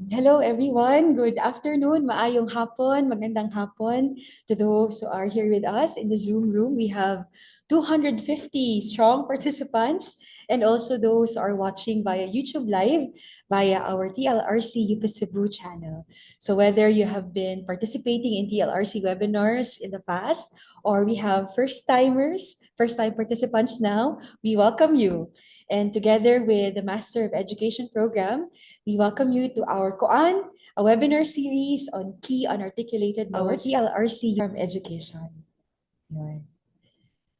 Hello everyone. Good afternoon, maayong hapon, magandang hapon to those who are here with us in the Zoom room. We have 250 strong participants and also those who are watching via YouTube Live via our TLRC UP Cebu channel. So whether you have been participating in TLRC webinars in the past or we have first-time participants now, we welcome you. And together with the Master of Education program, we welcome you to our KUAN, a webinar series on key unarticulated notes, our TLRC from education. Yun.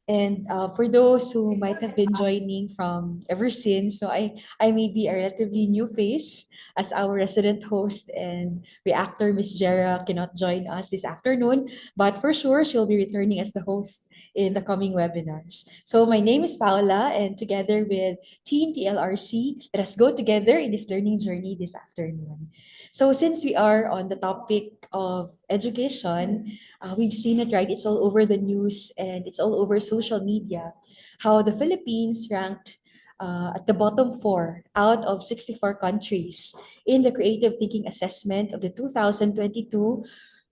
And for those who might have been joining from ever since, so I may be a relatively new face as our resident host and reactor, Miss Jera, cannot join us this afternoon, but for sure she'll be returning as the host in the coming webinars. So my name is Paula, and together with Team TLRC, let us go together in this learning journey this afternoon. So since we are on the topic of education, we've seen it, right? It's all over the news and it's all over social media how the Philippines ranked at the bottom four out of 64 countries in the creative thinking assessment of the 2022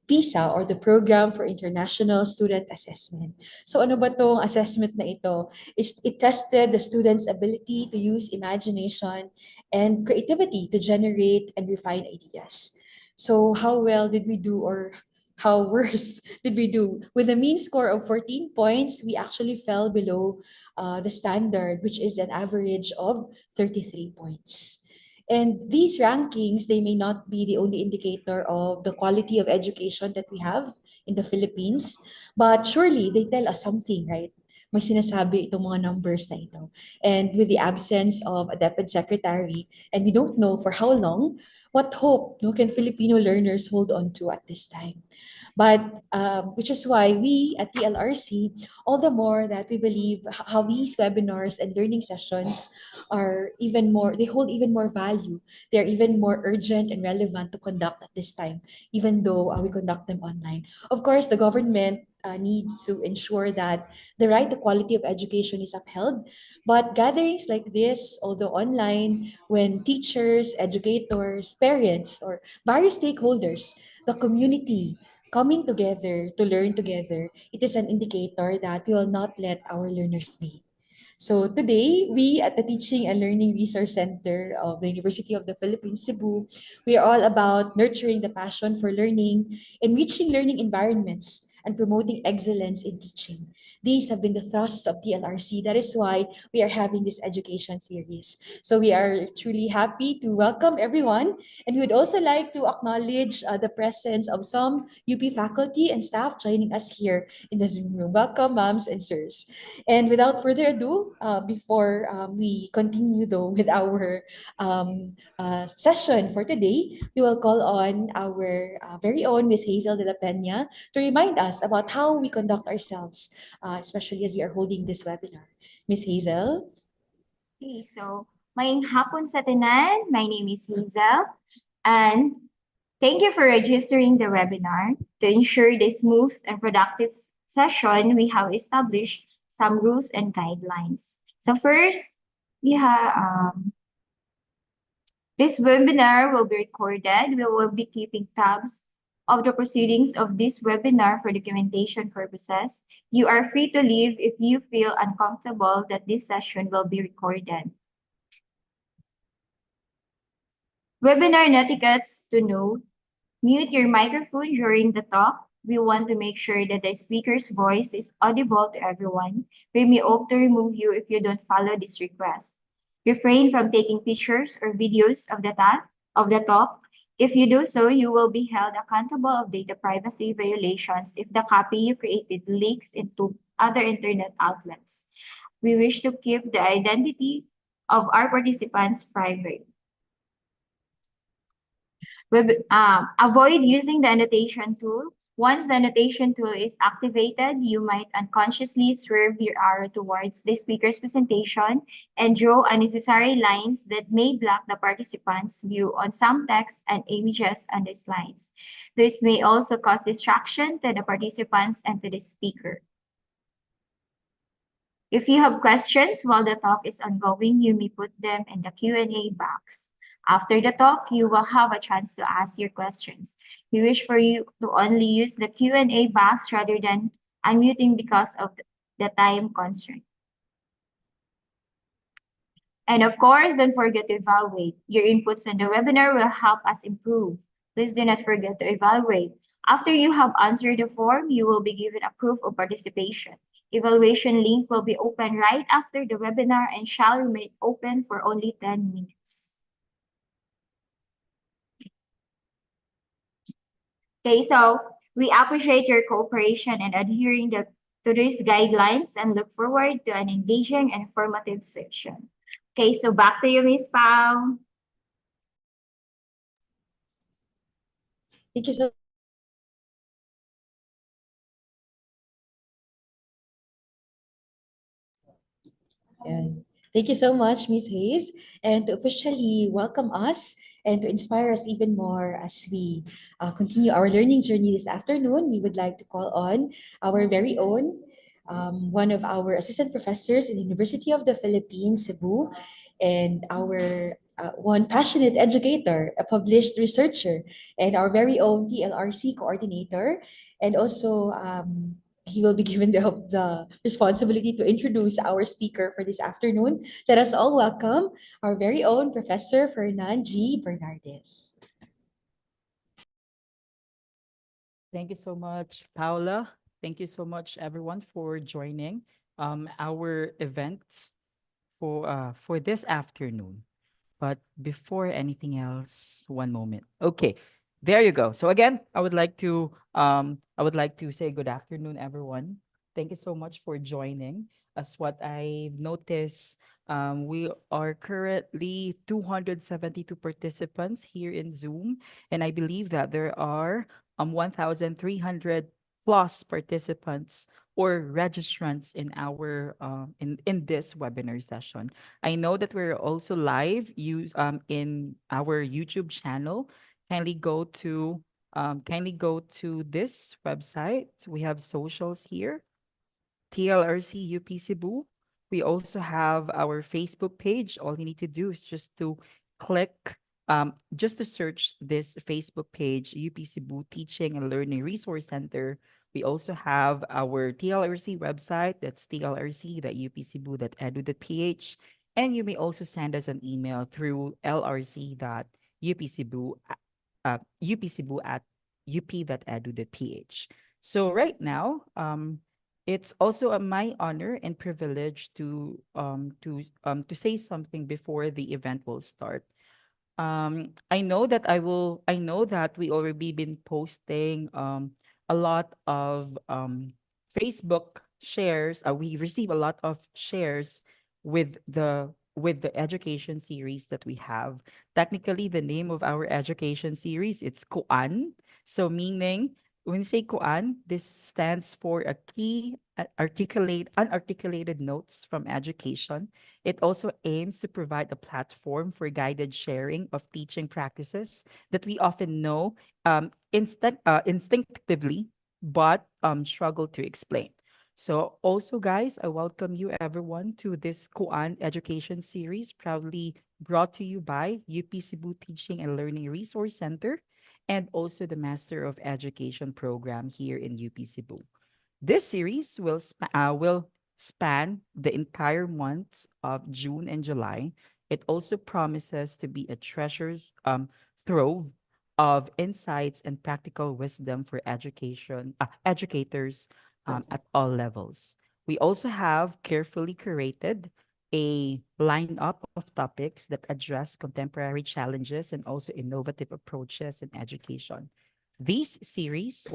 PISA or the Program for International Student Assessment. So ano ba tong assessment na ito? It tested the students' ability to use imagination and creativity to generate and refine ideas. So how well did we do or how worse did we do? With a mean score of 14 points, we actually fell below the standard, which is an average of 33 points. And these rankings, they may not be the only indicator of the quality of education that we have in the Philippines, but surely they tell us something, right? May sinasabi itong mga numbers na ito. And with the absence of a DepEd secretary, and we don't know for how long, what hope no, can Filipino learners hold on to at this time? But which is why we at TLRC, all the more that we believe how these webinars and learning sessions are even more, they hold even more value. They're even more urgent and relevant to conduct at this time, even though we conduct them online. Of course, the government needs to ensure that the right to quality of education is upheld. But gatherings like this, although online, when teachers, educators, parents, or various stakeholders, the community coming together to learn together, it is an indicator that we will not let our learners be. So today, we at the Teaching and Learning Resource Center of the University of the Philippines, Cebu, we are all about nurturing the passion for learning, enriching learning environments, and promoting excellence in teaching. These have been the thrusts of TLRC. That is why we are having this education series. So we are truly happy to welcome everyone, and we would also like to acknowledge the presence of some UP faculty and staff joining us here in the Zoom room. Welcome, moms and sirs. And without further ado, before we continue though with our session for today, we will call on our very own Miss Hazel de la Peña to remind us about how we conduct ourselves, especially as we are holding this webinar. Miss Hazel? Okay, so maayong hapon sa tanan. My name is Hazel, and thank you for registering the webinar. To ensure the smooth and productive session, we have established some rules and guidelines. So first, we have this webinar will be recorded. We will be keeping tabs of the proceedings of this webinar for documentation purposes. You are free to leave if you feel uncomfortable that this session will be recorded. Webinar etiquettes to note: mute your microphone during the talk. We want to make sure that the speaker's voice is audible to everyone. We may opt to remove you if you don't follow this request. Refrain from taking pictures or videos of the talk. If you do so, you will be held accountable of data privacy violations if the copy you created leaks into other internet outlets. We wish to keep the identity of our participants private. Avoid using the annotation tool. Once the annotation tool is activated, you might unconsciously swerve your arrow towards the speaker's presentation and draw unnecessary lines that may block the participant's view on some text and images on the slides. This may also cause distraction to the participants and to the speaker. If you have questions while the talk is ongoing, you may put them in the Q&A box. After the talk, you will have a chance to ask your questions. We wish for you to only use the Q&A box rather than unmuting because of the time constraint. And of course, don't forget to evaluate. Your inputs in the webinar will help us improve. Please do not forget to evaluate. After you have answered the form, you will be given a proof of participation. Evaluation link will be open right after the webinar and shall remain open for only 10 minutes. Okay, so we appreciate your cooperation and adhering to these guidelines and look forward to an engaging and informative session. Okay, so back to you, Miss Pao. Thank you so And thank you so much, Miss Hayes, and to officially welcome us and to inspire us even more as we continue our learning journey this afternoon. We would like to call on our very own, one of our assistant professors in the University of the Philippines, Cebu, and our one passionate educator, a published researcher, and our very own TLRC coordinator, and also he will be given the responsibility to introduce our speaker for this afternoon. Let us all welcome our very own Professor Fernan G. Bernardes. Thank you so much, Paula. Thank you so much, everyone, for joining our event for this afternoon. But before anything else, one moment. Okay, there you go. So again, I would like to say good afternoon, everyone. Thank you so much for joining. As what I've noticed, we are currently 272 participants here in Zoom, and I believe that there are 1,300 plus participants or registrants in our in this webinar session. I know that we're also live use in our YouTube channel. Kindly go to this website. We have socials here. TLRC UP Cebu. We also have our Facebook page. All you need to do is just to click, just to search this Facebook page, UP Cebu Teaching and Learning Resource Center. We also have our TLRC website. That's tlrc.upcebu.edu.ph. And you may also send us an email through lrc.upcebu, upcebu at up.edu.ph. So right now, it's also my honor and privilege to say something before the event will start. I know that we already been posting a lot of Facebook shares. We receive a lot of shares with the education series that we have. Technically, the name of our education series, it's KUAN. So meaning when you say KUAN, this stands for a key unarticulated notes from education. It also aims to provide a platform for guided sharing of teaching practices that we often know instinctively, but struggle to explain. So also, guys, I welcome you everyone to this KUAN education series, proudly brought to you by UP Cebu Teaching and Learning Resource Center and also the Master of Education program here in UP Cebu. This series will span the entire months of June and July. It also promises to be a treasures trove of insights and practical wisdom for educators at all levels. We also have carefully curated a lineup of topics that address contemporary challenges and also innovative approaches in education. These sessions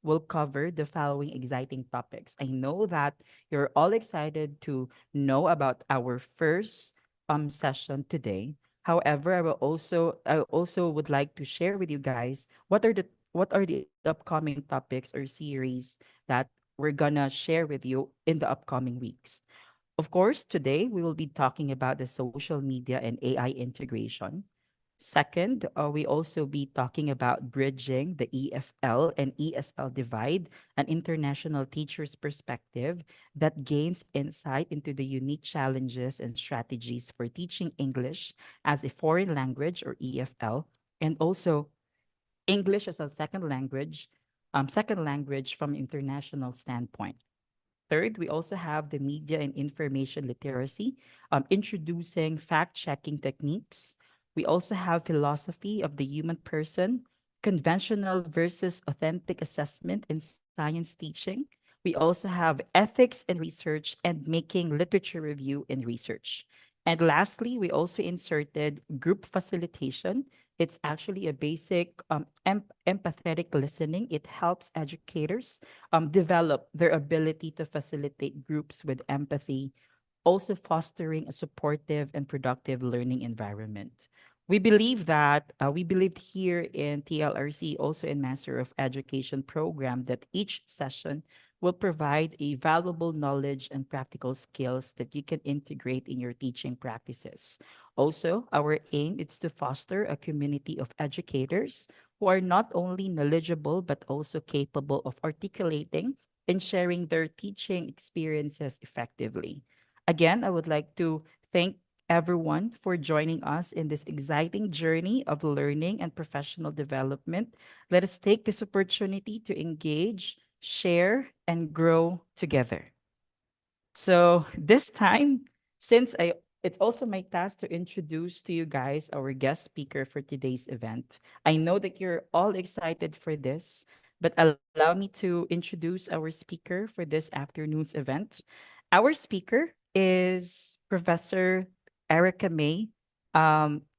will cover the following exciting topics. I know that you're all excited to know about our first session today. However, I also would like to share with you guys what are the upcoming topics or series that we're gonna share with you in the upcoming weeks. Of course, today we will be talking about the social media and AI integration. Second, we also be talking about bridging the EFL and ESL divide, an international teacher's perspective that gains insight into the unique challenges and strategies for teaching English as a foreign language or EFL, and also English as a second language from international standpoint. Third, we also have the media and information literacy, introducing fact checking techniques. We also have philosophy of the human person, conventional versus authentic assessment in science teaching. We also have ethics in research and making literature review in research. And lastly, we also inserted group facilitation. It's actually a basic empathetic listening. It helps educators develop their ability to facilitate groups with empathy, also fostering a supportive and productive learning environment. We believed here in TLRC, also in Master of Education program, that each session will provide a valuable knowledge and practical skills that you can integrate in your teaching practices. Also, our aim is to foster a community of educators who are not only knowledgeable but also capable of articulating and sharing their teaching experiences effectively. Again, I would like to thank everyone for joining us in this exciting journey of learning and professional development. Let us take this opportunity to engage, share, and grow together. So this time, since I it's also my task to introduce to you guys our guest speaker for today's event. I know that you're all excited for this, but allow me to introduce our speaker for this afternoon's event. Our speaker is Professor Erica May,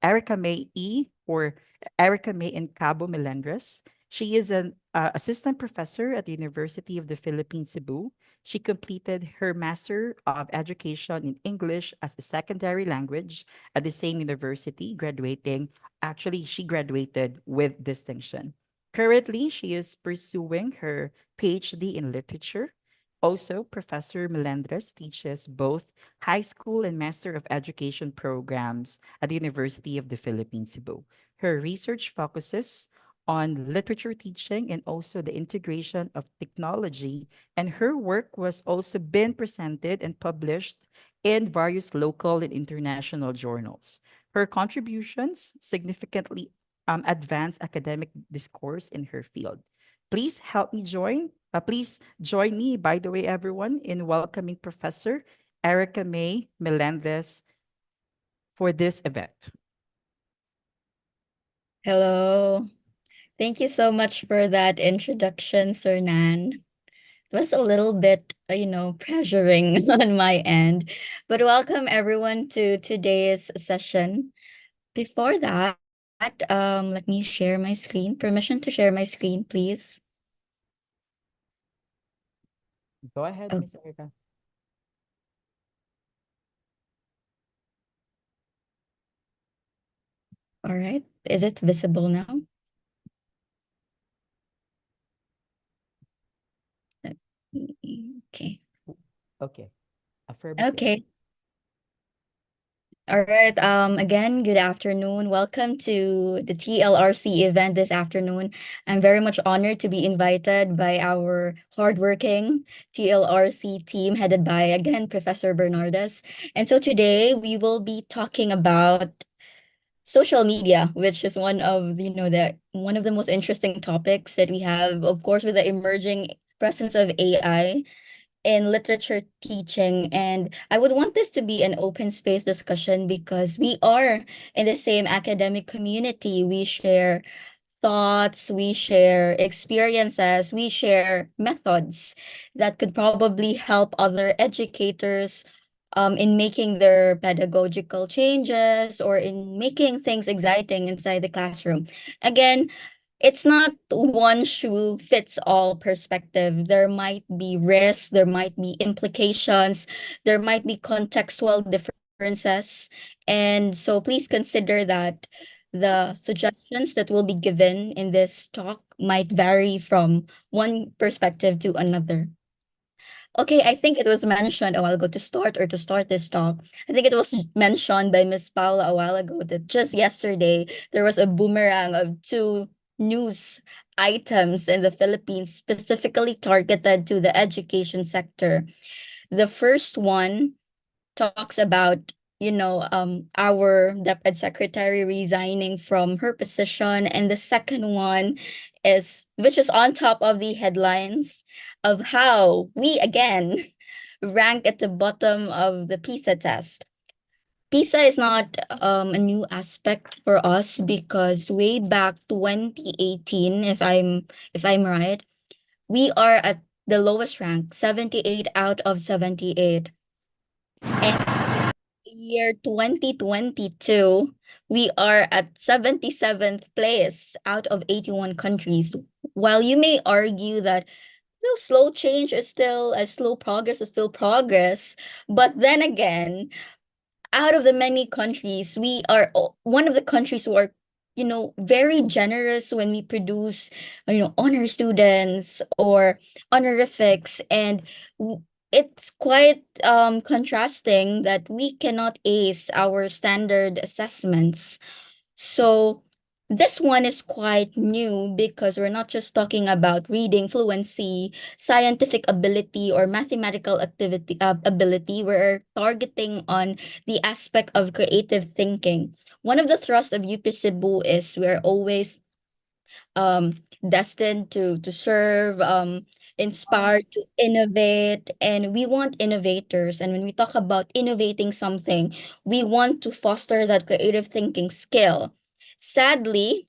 Erica May E, or Erica May in Cabo Melendres. She is an assistant professor at the University of the Philippines, Cebu. She completed her Master of Education in English as a secondary language at the same university, graduating. Actually, she graduated with distinction. Currently, she is pursuing her PhD in literature. Also, Professor Melendres teaches both high school and Master of Education programs at the University of the Philippines, Cebu. Her research focuses on literature teaching and also the integration of technology, and her work was also been presented and published in various local and international journals. Her contributions significantly advance academic discourse in her field. Please join me, by the way, everyone, in welcoming Professor Erica May Melendez for this event. Hello. Thank you so much for that introduction, Sir Nan. It was a little bit, pressuring on my end. But welcome everyone to today's session. Before that, let me share my screen. Permission to share my screen, please. Go ahead, Oh, Miss Erica. all right. Is it visible now? Okay. Okay, affirmative. Okay. All right. Again, good afternoon. Welcome to the TLRC event this afternoon. I'm very much honored to be invited by our hardworking TLRC team headed by, again, Professor Bernardes. And so today we will be talking about social media, which is one of the most interesting topics that we have, of course, with the emerging presence of AI in literature teaching. And I would want this to be an open space discussion because we are in the same academic community. We share thoughts, we share experiences, we share methods that could probably help other educators in making their pedagogical changes or in making things exciting inside the classroom. Again, it's not one shoe fits all perspective. There might be risks, there might be implications, there might be contextual differences. And so please consider that the suggestions that will be given in this talk might vary from one perspective to another. Okay, I think it was mentioned a while ago to start this talk. I think it was mentioned by Miss Paula a while ago that just yesterday there was a boomerang of two news items in the Philippines specifically targeted to the education sector. The first one talks about, our DepEd secretary resigning from her position, and the second one is, which is on top of the headlines, of how we again rank at the bottom of the PISA test. PISA is not a new aspect for us because way back 2018, if I'm right, we are at the lowest rank, 78 out of 78. And year 2022, we are at 77th place out of 81 countries. While you may argue that slow change is still, slow progress is still progress, but then again, out of the many countries, we are one of the countries who are, very generous when we produce, honor students or honorifics. And it's quite contrasting that we cannot ace our standard assessments. So this one is quite new because we're not just talking about reading fluency, scientific ability, or mathematical activity ability. We're targeting on the aspect of creative thinking. One of the thrusts of UP Cebu is we're always destined to serve, inspired to innovate, and we want innovators. And when we talk about innovating something, we want to foster that creative thinking skill. Sadly,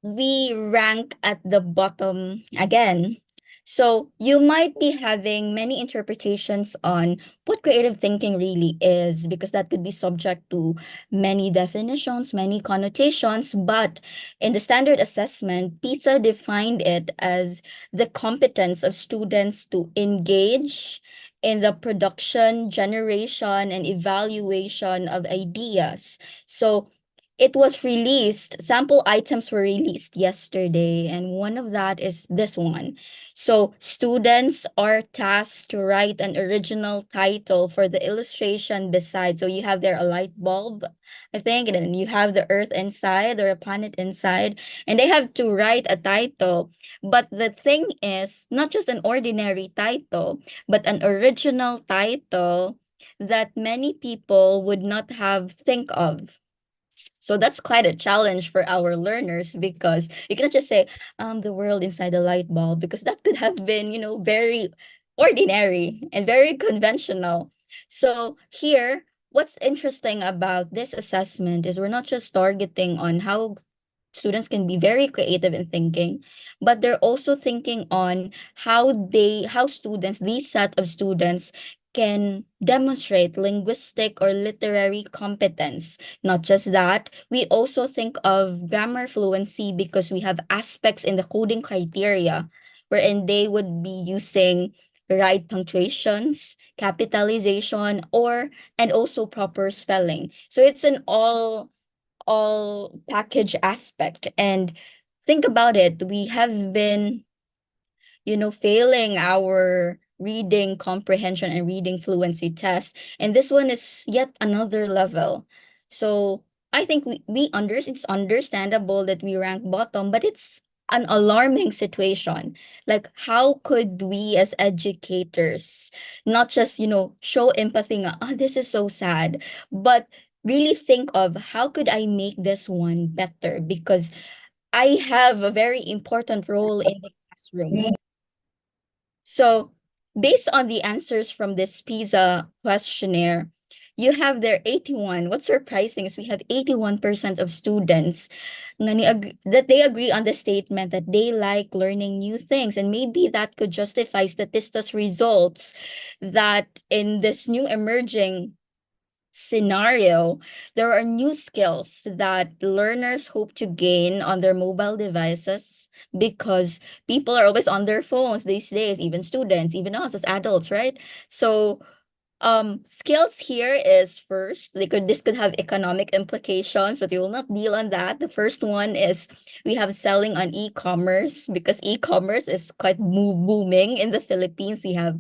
we rank at the bottom again. So you might be having many interpretations on what creative thinking really is, because that could be subject to many definitions, many connotations. But in the standard assessment, PISA defined it as the competence of students to engage in the production, generation, and evaluation of ideas. So it was released, sample items were released yesterday, and one of that is this one. So students are tasked to write an original title for the illustration beside. So you have there a light bulb, I think, and then you have the earth inside or a planet inside, and they have to write a title. But the thing is, not just an ordinary title, but an original title that many people would not have think of. So that's quite a challenge for our learners, because you cannot just say, the world inside the light bulb, because that could have been, very ordinary and very conventional. So here, what's interesting about this assessment is we're not just targeting on how students can be very creative in thinking, but they're also thinking on how students, these set of students, can demonstrate linguistic or literary competence. Not just that, we also think of grammar fluency because we have aspects in the coding criteria wherein they would be using right punctuations, capitalization, or and also proper spelling. So it's an all package aspect. And think about it, we have been, failing our reading comprehension and reading fluency test. And this one is yet another level. So I think it's understandable that we rank bottom, but it's an alarming situation. Like, how could we as educators not just, show empathy, this is so sad, but really think of how could I make this one better? Because I have a very important role in the classroom. So, based on the answers from this PISA questionnaire, you have there 81. What's surprising is we have 81% of students that they agree on the statement that they like learning new things. And maybe that could justify Statista's results that in this new emerging scenario, there are new skills that learners hope to gain on their mobile devices, because people are always on their phones these days, even students, even us as adults, right? So skills here is first, this could have economic implications, but we will not deal on that. The first one is we have selling on e-commerce, because e-commerce is quite booming in the Philippines. We have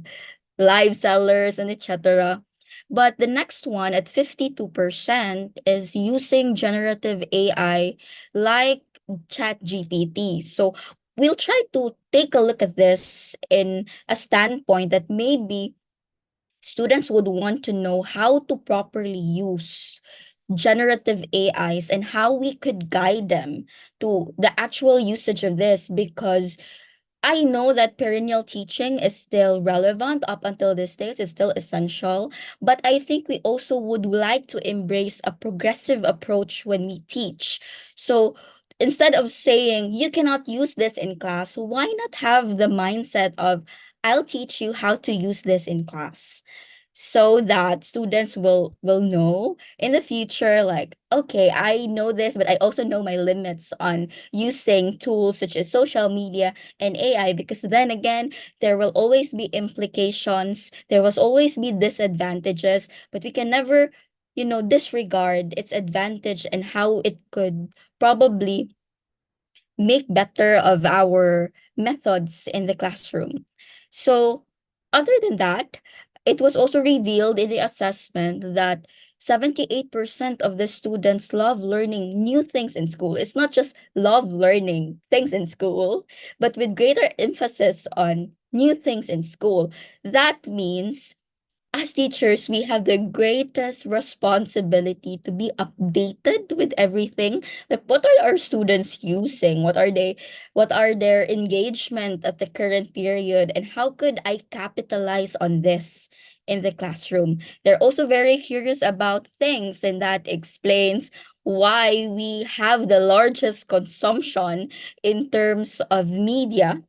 live sellers, and etc. But the next one at 52% is using generative AI like ChatGPT. So we'll try to take a look at this in a standpoint that maybe students would want to know how to properly use generative AIs and how we could guide them to the actual usage of this, because I know that perennial teaching is still relevant up until this days. It's still essential. But I think we also would like to embrace a progressive approach when we teach. So instead of saying, you cannot use this in class, why not have the mindset of, I'll teach you how to use this in class, so that students will know in the future, like, okay, I know this, but I also know my limits on using tools such as social media and AI, because then again, there will always be implications, there will always be disadvantages, but we can never, disregard its advantage and how it could probably make better of our methods in the classroom. So, other than that, it was also revealed in the assessment that 78% of the students love learning new things in school. It's not just love learning things in school, but with greater emphasis on new things in school. That means as teachers, we have the greatest responsibility to be updated with everything. Like, what are our students using? What are their engagement at the current period? And how could I capitalize on this in the classroom? They're also very curious about things, and that explains why we have the largest consumption in terms of media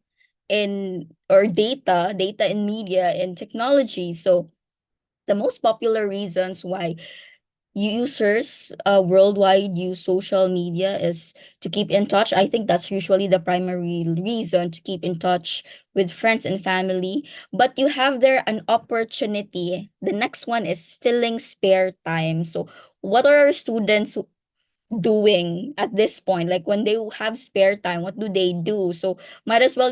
in or data in media and technology. So the most popular reasons why users worldwide use social media is to keep in touch. I think that's usually the primary reason, to keep in touch with friends and family. But you have there an opportunity. The next one is filling spare time. So what are our students doing at this point? Like when they have spare time, what do they do? So might as well,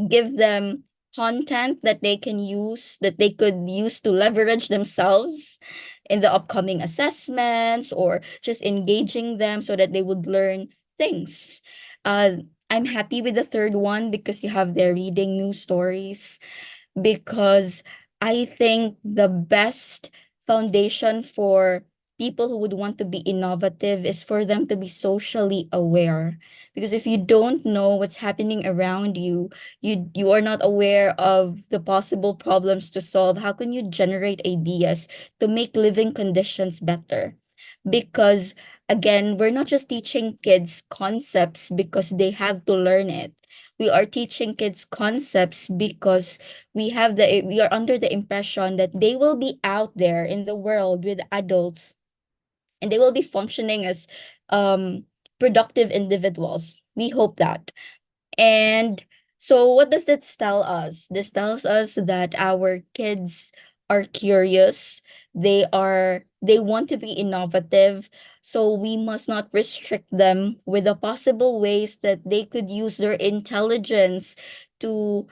give them content that they can use, that they could use to leverage themselves in the upcoming assessments, or just engaging them so that they would learn things. I'm happy with the third one because you have their reading news stories, because I think the best foundation for people who would want to be innovative is for them to be socially aware. Because if you don't know what's happening around you, you are not aware of the possible problems to solve. How can you generate ideas to make living conditions better? Because again, we're not just teaching kids concepts because they have to learn it. We are teaching kids concepts because we are under the impression that they will be out there in the world with adults, and they will be functioning as um productive individuals. We hope that. And so what does this tell us? This tells us that our kids are curious. They want to be innovative. So we must not restrict them with the possible ways that they could use their intelligence to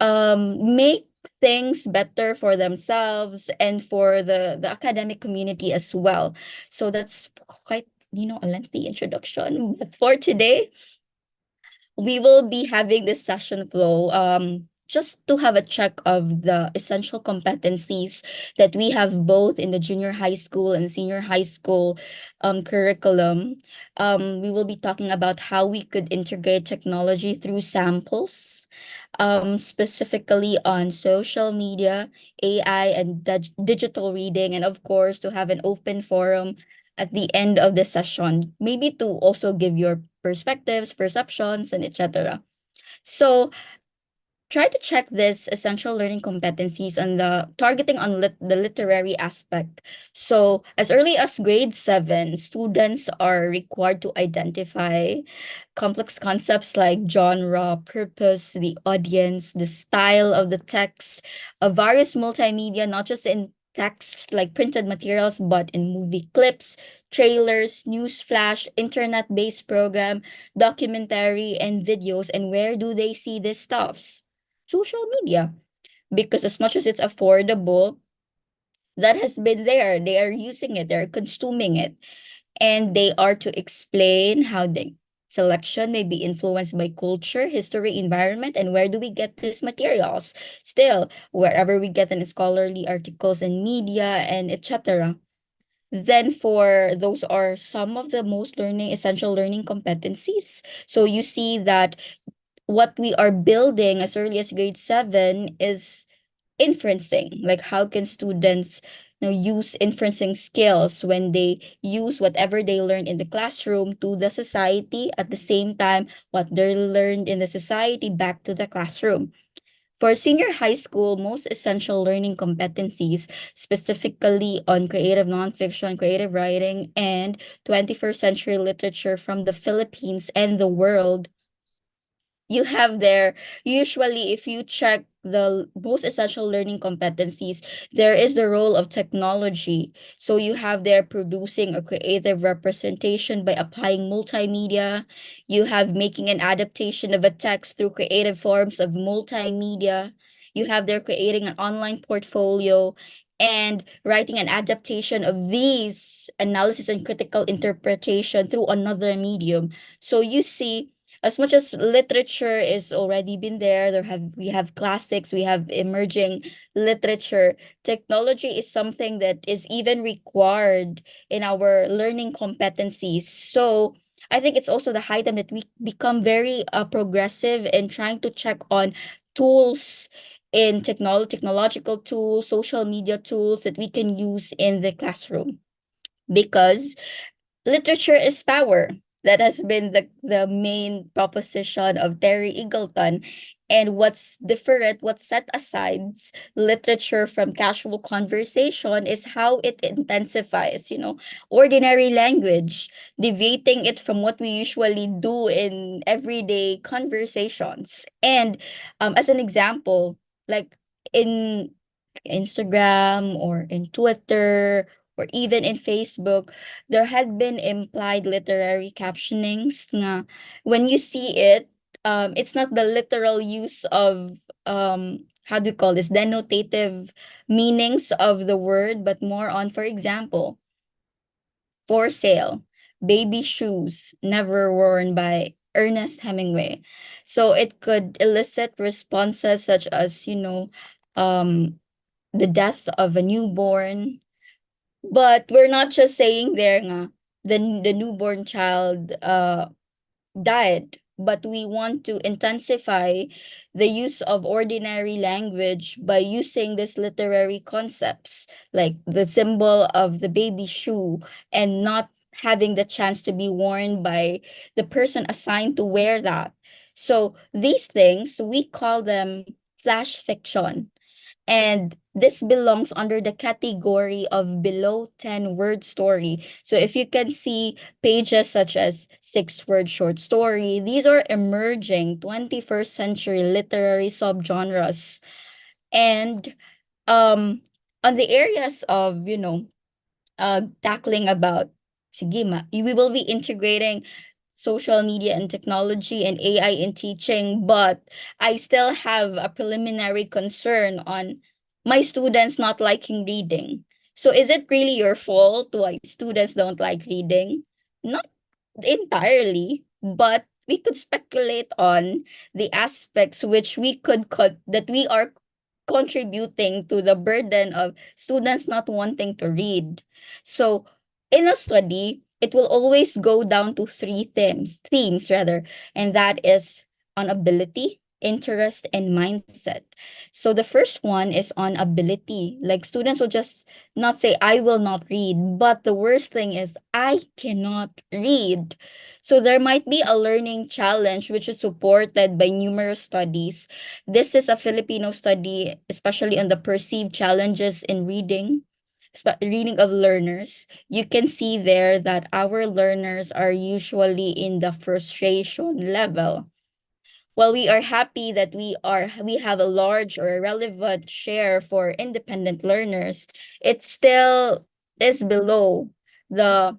make things better for themselves and for the academic community as well. So that's quite, a lengthy introduction. But for today, we will be having this session flow just to have a check of the essential competencies that we have both in the junior high school and senior high school curriculum. We will be talking about how we could integrate technology through samples, specifically on social media, AI, and digital reading, and of course, to have an open forum at the end of the session, maybe to also give your perspectives, perceptions, and etc. So try to check this essential learning competencies on the targeting on the literary aspect. So as early as grade 7, students are required to identify complex concepts like genre, purpose, the audience, the style of the text, various multimedia, not just in text like printed materials, but in movie clips, trailers, news flash, internet-based program, documentary, and videos. And where do they see these stuffs? Social media. because as much as it's affordable, that has been there. They are using it, they're consuming it, and they are to explain how the selection may be influenced by culture, history, environment, and where do we get these materials. Still, wherever we get in scholarly articles and media and etc. Then for those are some of the most learning essential learning competencies. So you see that what we are building as early as grade 7 is inferencing. Like how can students use inferencing skills when they use whatever they learned in the classroom to the society, at the same time what they learned in the society back to the classroom. For senior high school, most essential learning competencies, specifically on creative nonfiction, creative writing, and 21st century literature from the Philippines and the world, you have there, usually if you check the most essential learning competencies, there is the role of technology. So you have there producing a creative representation by applying multimedia. You have making an adaptation of a text through creative forms of multimedia. You have there creating an online portfolio and writing an adaptation of these analysis and critical interpretation through another medium. So you see, as much as literature is already been there, we have classics, we have emerging literature. Technology is something that is even required in our learning competencies. So I think it's also the high time that we become very progressive in trying to check on tools in technological tools, social media tools that we can use in the classroom, because literature is power. That has been the main proposition of Terry Eagleton. And what's different, what set aside literature from casual conversation is how it intensifies, ordinary language, deviating it from what we usually do in everyday conversations. And as an example, like in Instagram or in Twitter or even in Facebook, there had been implied literary captionings na when you see it, it's not the literal use of how do you call this, denotative meanings of the word, but more on, for example, for sale, baby shoes never worn by Ernest Hemingway. So it could elicit responses such as, um, the death of a newborn, but we're not just saying there nga, the newborn child died, but we want to intensify the use of ordinary language by using these literary concepts, like the symbol of the baby shoe, and not having the chance to be worn by the person assigned to wear that. So these things, we call them flash fiction, and this belongs under the category of below 10 word story. So if you can see pages such as 6-word short story, these are emerging 21st century literary subgenres. And um on the areas of, tackling about sigima, we will be integrating social media and technology and AI in teaching, but I still have a preliminary concern on my students not liking reading. So is it really your fault why students don't like reading? Not entirely, but we could speculate on the aspects which that we are contributing to the burden of students not wanting to read. So in a study, it will always go down to themes rather, and that is on ability, interest, and mindset. So the first one is on ability. Like students will just not say, I will not read, but the worst thing is, I cannot read. So there might be a learning challenge which is supported by numerous studies. This is a Filipino study, especially on the perceived challenges in reading of learners. You can see there that our learners are usually in the frustration level. While we are happy that we have a large or a relevant share for independent learners, it still is below the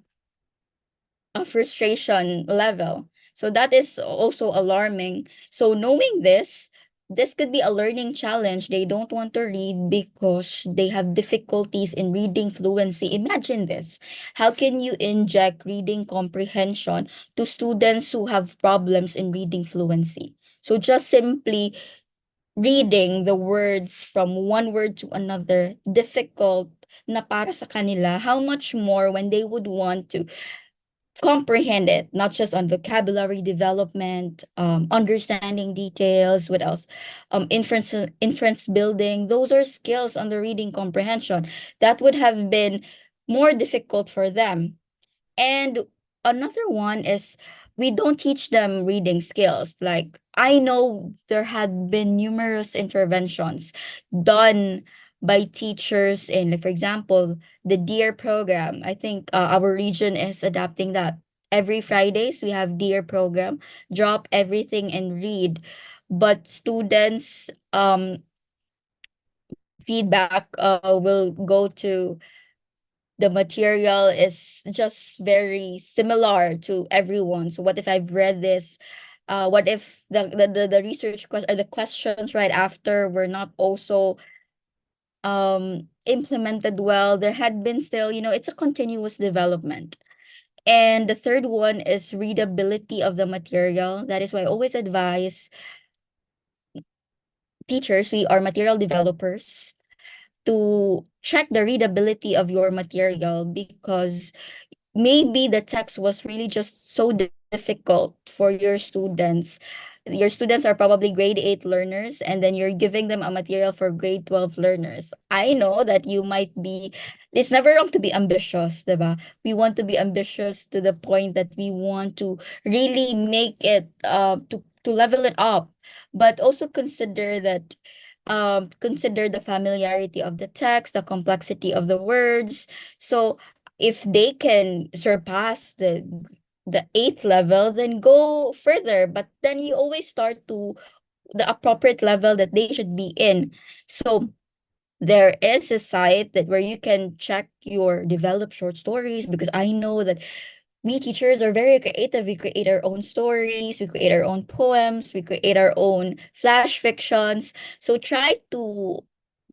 frustration level. So that is also alarming. So knowing this, this could be a learning challenge. They don't want to read because they have difficulties in reading fluency. Imagine this. How can you inject reading comprehension to students who have problems in reading fluency? So just simply reading the words from one word to another, difficult na para sa kanila, how much more when they would want to comprehend it, not just on vocabulary development, understanding details, what else? Inference building. Those are skills on the reading comprehension that would have been more difficult for them. And another one is we don't teach them reading skills. Like I know there had been numerous interventions done by teachers in, like, for example, the DEAR program. I think our region is adapting that. Every Fridays we have DEAR program, drop everything and read. But students feedback will go to the material is just very similar to everyone. So what if I've read this? What if the research question, the questions right after were not also implemented well? There had been still, it's a continuous development. And the third one is readability of the material. That is why I always advise teachers, we are material developers, to check the readability of your material, because maybe the text was really just so difficult for your students. Your students are probably grade 8 learners, and then you're giving them a material for grade 12 learners. I know that you might be, it's never wrong to be ambitious, diba? We want to be ambitious to the point that we want to really make it, to level it up, but also consider the familiarity of the text, the complexity of the words. So if they can surpass the eighth level, then go further. But then you always start to the appropriate level that they should be in. So there is a site that where you can check your developed short stories, because I know that we teachers are very creative. We create our own stories, we create our own poems, we create our own flash fictions. So try to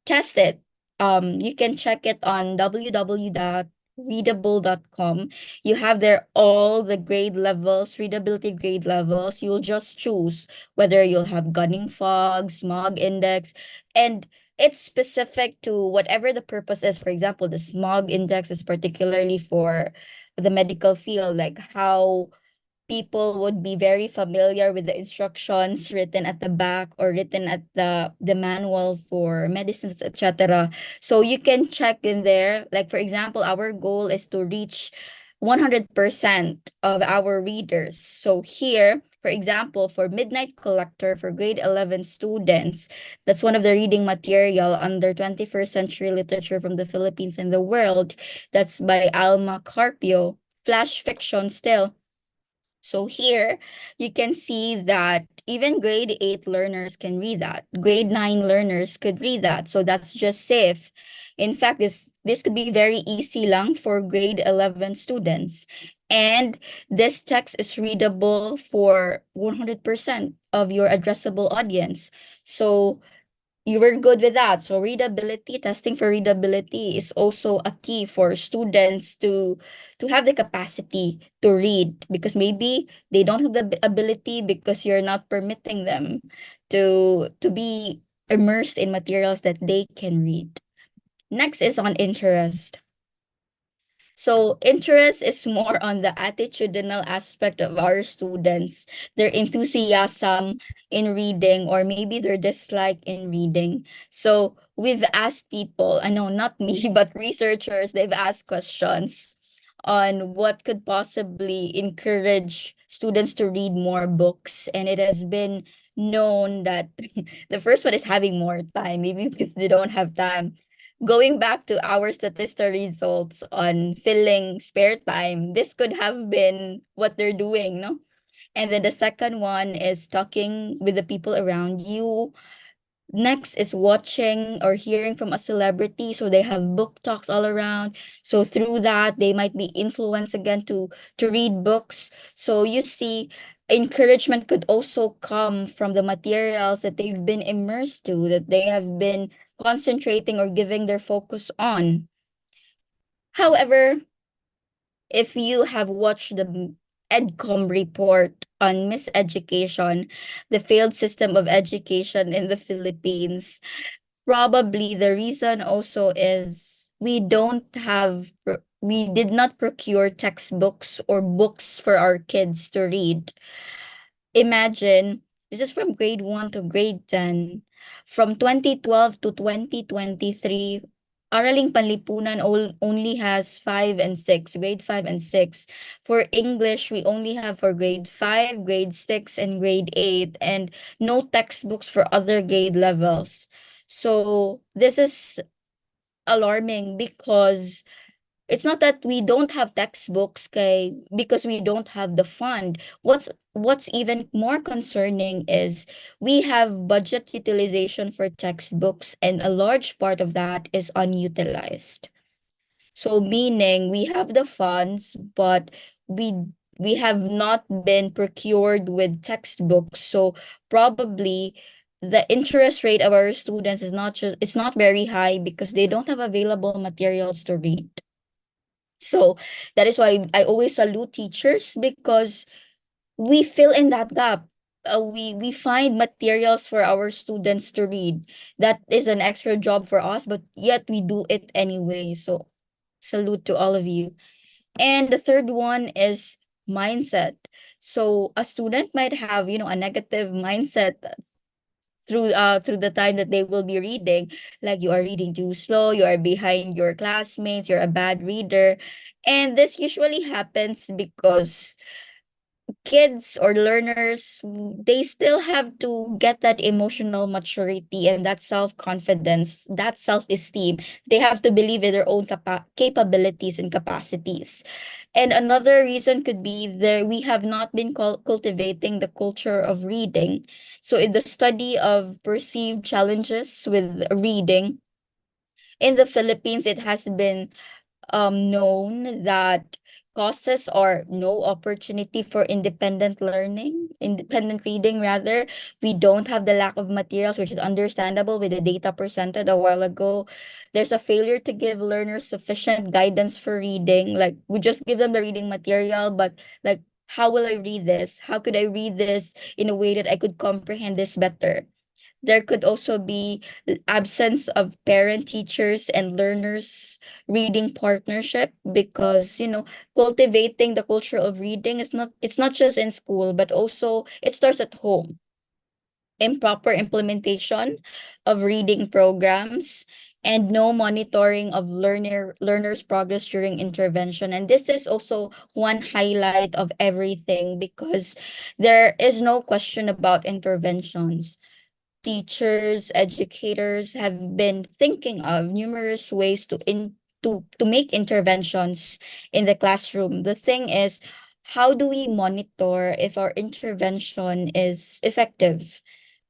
test it. You can check it on www.readable.com. You have there all the grade levels, readability grade levels. You'll just choose whether you'll have gunning fog, smog index, and it's specific to whatever the purpose is. For example, the smog index is particularly for the medical field, like how people would be very familiar with the instructions written at the back or written at the manual for medicines, etc. So you can check in there. Like for example, our goal is to reach 100% of our readers. So here, for example, for Midnight Collector for grade 11 students, that's one of the reading material under 21st century literature from the Philippines and the world. That's by Alma Carpio. Flash fiction still. So here you can see that even grade 8 learners can read that. Grade 9 learners could read that. So that's just safe. In fact, this could be very easy lang for grade 11 students. And this text is readable for 100% of your addressable audience. So you were good with that. So readability, testing for readability is also a key for students to have the capacity to read, because maybe they don't have the ability because you're not permitting them to be immersed in materials that they can read. Next is on interest. So interest is more on the attitudinal aspect of our students, their enthusiasm in reading, or maybe their dislike in reading. So we've asked people, I know not me, but researchers, they've asked questions on what could possibly encourage students to read more books. And it has been known that the first one is having more time, maybe because they don't have time. Going back to our statistical results on filling spare time, this could have been what they're doing, no? And then the second one is talking with the people around you. Next is watching or hearing from a celebrity. So they have book talks all around. So through that, they might be influenced again to read books. So you see, encouragement could also come from the materials that they've been immersed to, that they have been concentrating or giving their focus on. However, if you have watched the EDCOM report on miseducation, the failed system of education in the Philippines, probably the reason also is we did not procure textbooks or books for our kids to read. Imagine, this is from grade 1 to grade 10. From 2012 to 2023, Araling Panlipunan only has 5 and 6, grade 5 and 6. For English, we only have for grade 5, grade 6, and grade 8, and no textbooks for other grade levels. So this is alarming because it's not that we don't have textbooks because we don't have the fund. What's even more concerning is we have budget utilization for textbooks, and a large part of that is unutilized. So meaning we have the funds, but we we have not been procured with textbooks. So probably the interest rate of our students is not just it's not very high because they don't have available materials to read. So that is why I always salute teachers, because we fill in that gap. We find materials for our students to read. That is an extra job for us, but yet we do it anyway. So salute to all of you. And the third one is mindset. So a student might have, a negative mindset through the time that they will be reading, like you are reading too slow, you are behind your classmates, you're a bad reader. And this usually happens because kids or learners, they still have to get that emotional maturity and that self-confidence, that self-esteem. They have to believe in their own capabilities and capacities. And another reason could be there we have not been cultivating the culture of reading. So in the study of perceived challenges with reading in the Philippines, it has been known that causes or no opportunity for independent reading rather. We don't have the lack of materials, which is understandable with the data presented a while ago. There's a failure to give learners sufficient guidance for reading. Like we just give them the reading material, but like, how will I read this? How could I read this in a way that I could comprehend this better? There could also be absence of parent, teachers, and learners reading partnership, because cultivating the culture of reading is not it's not just in school, but also it starts at home. Improper implementation of reading programs, and no monitoring of learners progress during intervention. And this is also one highlight of everything, because there is no question about interventions. Teachers, educators have been thinking of numerous ways to make interventions in the classroom. The thing is, how do we monitor if our intervention is effective?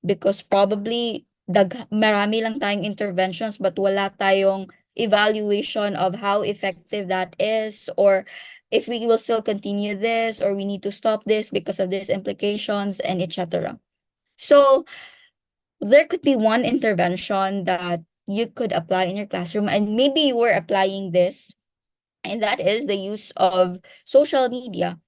Because probably marami lang tayong interventions, but wala tayong evaluation of how effective that is, or if we will still continue this, or we need to stop this because of these implications, and etc. So there could be one intervention that you could apply in your classroom, and maybe you were applying this, and that is the use of social media.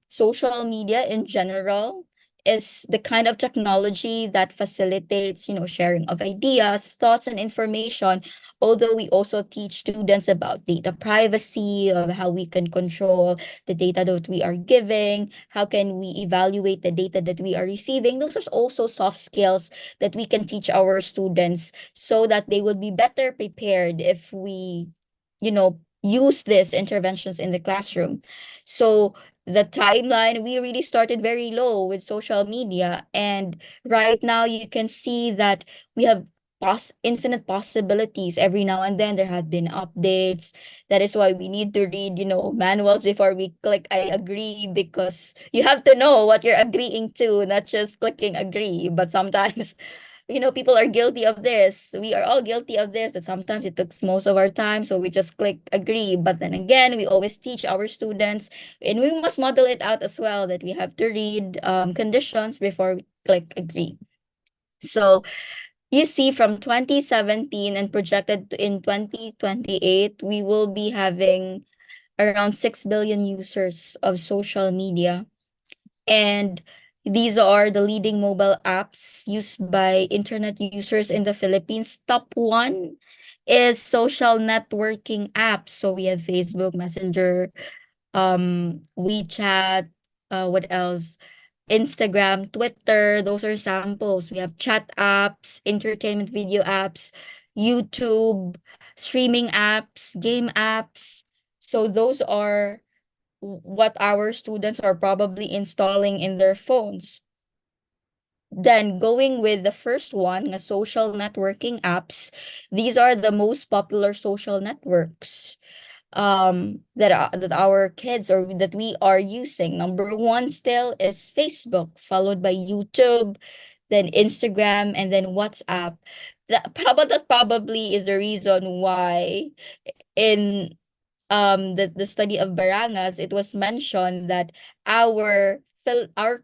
Social media in general is the kind of technology that facilitates, sharing of ideas, thoughts, and information. Although we also teach students about data privacy, of how we can control the data that we are giving, how can we evaluate the data that we are receiving. Those are also soft skills that we can teach our students so that they will be better prepared if we, use these interventions in the classroom. So the timeline, we really started very low with social media, and right now you can see that we have infinite possibilities. Every now and then there have been updates. That is why we need to read, manuals before we click I agree, because you have to know what you're agreeing to, not just clicking agree. But sometimes people are guilty of this. We are all guilty of this, that sometimes it takes most of our time, so we just click agree. But then again, we always teach our students, and we must model it out as well, that we have to read conditions before we click agree. So you see, from 2017 and projected in 2028, we will be having around 6 billion users of social media. And these are the leading mobile apps used by internet users in the Philippines. Top one is social networking apps. So we have Facebook, Messenger, WeChat, what else? Instagram, Twitter, those are samples. We have chat apps, entertainment video apps, YouTube, streaming apps, game apps. So those are what our students are probably installing in their phones. Then going with the first one, the social networking apps, these are the most popular social networks that our kids or that we are using. Number one still is Facebook, followed by YouTube, then Instagram, and then WhatsApp. That probably is the reason why in the study of Barangas, it was mentioned that our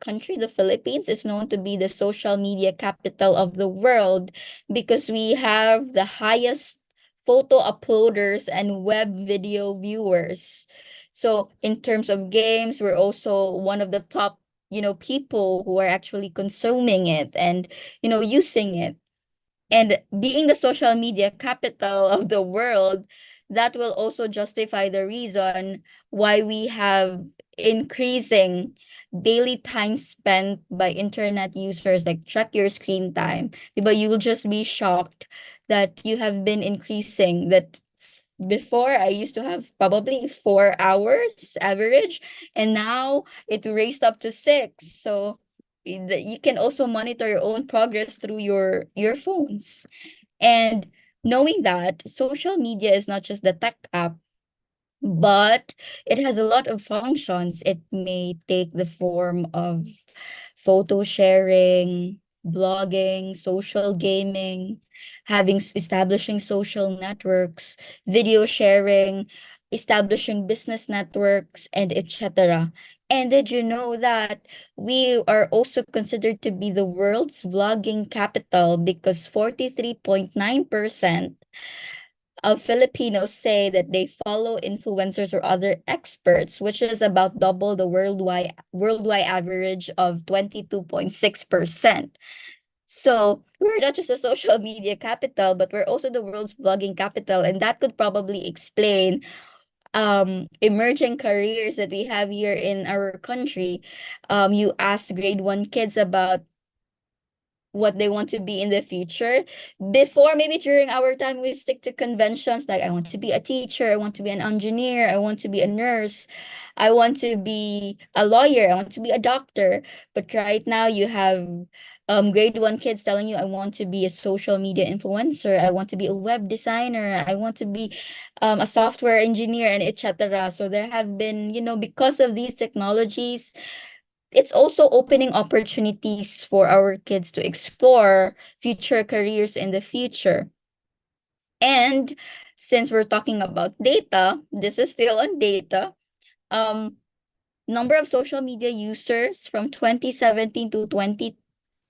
country, the Philippines, is known to be the social media capital of the world because we have the highest photo uploaders and web video viewers. So in terms of games, we're also one of the top, people who are actually consuming it and, using it. And being the social media capital of the world, that will also justify the reason why we have increasing daily time spent by internet users. Like, check your screen time, but you will just be shocked that you have been increasing that. Before, I used to have probably 4 hours average, and now it raised up to 6. So you can also monitor your own progress through your phones. And knowing that social media is not just the tech app, but it has a lot of functions. It may take the form of photo sharing, blogging, social gaming, establishing social networks, video sharing, establishing business networks, and etc. And did you know that we are also considered to be the world's vlogging capital because 43.9% of Filipinos say that they follow influencers or other experts, which is about double the worldwide average of 22.6%. So we're not just a social media capital, but we're also the world's vlogging capital. And that could probably explain emerging careers that we have here in our country. You ask grade one kids about what they want to be in the future. Before, maybe during our time, we stick to conventions like, I want to be a teacher, I want to be an engineer, I want to be a nurse, I want to be a lawyer, I want to be a doctor. But right now, you have grade one kids telling you, I want to be a social media influencer, I want to be a web designer, I want to be a software engineer, and etc. So there have been, because of these technologies, it's also opening opportunities for our kids to explore future careers in the future. And since we're talking about data, this is still on data. Um, Number of social media users from 2017 to 20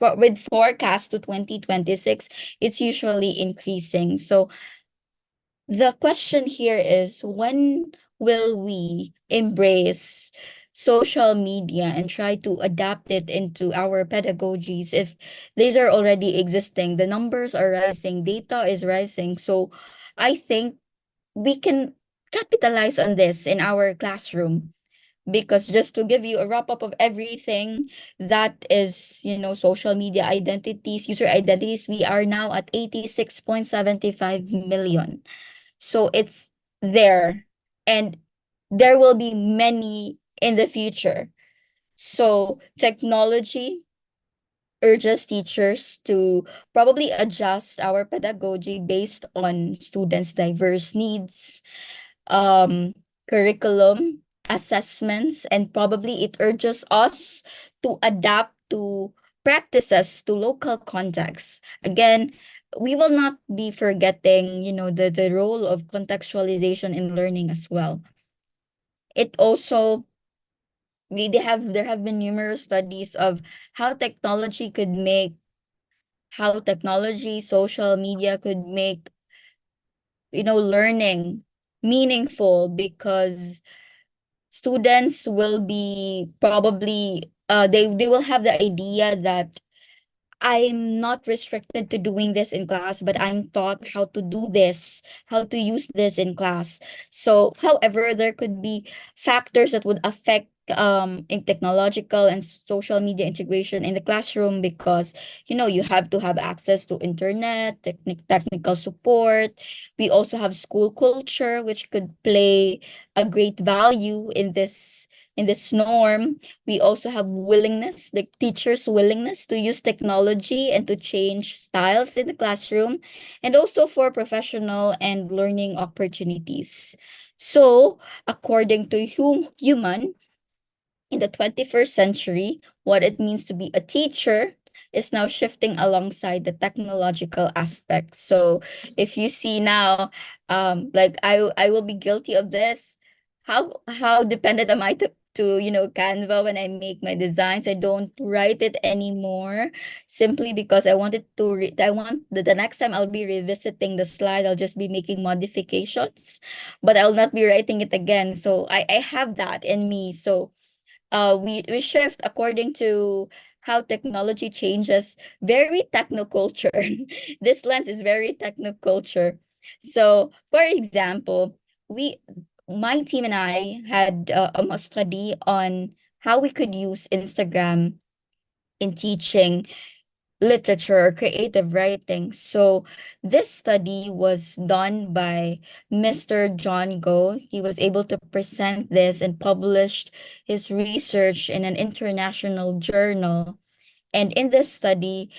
with forecast to 2026, it's usually increasing. So the question here is, when will we embrace social media and try to adapt it into our pedagogies if these are already existing? The numbers are rising, data is rising. So I think we can capitalize on this in our classroom. Because just to give you a wrap up of everything that is, social media identities, user identities, we are now at 86.75 million. So it's there, and there will be many in the future. So technology urges teachers to probably adjust our pedagogy based on students' diverse needs, um, curriculum, assessments, and probably it urges us to adapt to practices to local contexts. Again, we will not be forgetting, the role of contextualization in learning as well. It also there have been numerous studies of how technology could make how technology, social media could make, learning meaningful, because students will be probably they will have the idea that I'm not restricted to doing this in class, but I'm taught how to do this, how to use this in class. So, however, there could be factors that would affect in technological and social media integration in the classroom, because you have to have access to internet, technical support. We also have school culture, which could play a great value in this norm. We also have willingness, like teachers' willingness to use technology and to change styles in the classroom, and also for professional and learning opportunities. So, according to human, in the 21st century, what it means to be a teacher is now shifting alongside the technological aspect. So if you see now, like I will be guilty of this. How dependent am I to Canva when I make my designs? I don't write it anymore, simply because I wanted to I want the next time I'll be revisiting the slide, I'll just be making modifications, but I'll not be writing it again. So I have that in me. So we shift according to how technology changes. Very technoculture. This lens is very technoculture. So, for example, we my team and I had a study on how we could use Instagram in teaching literature or creative writing. So this study was done by Mr. John Go. He was able to present this and published his research in an international journal. And in this study,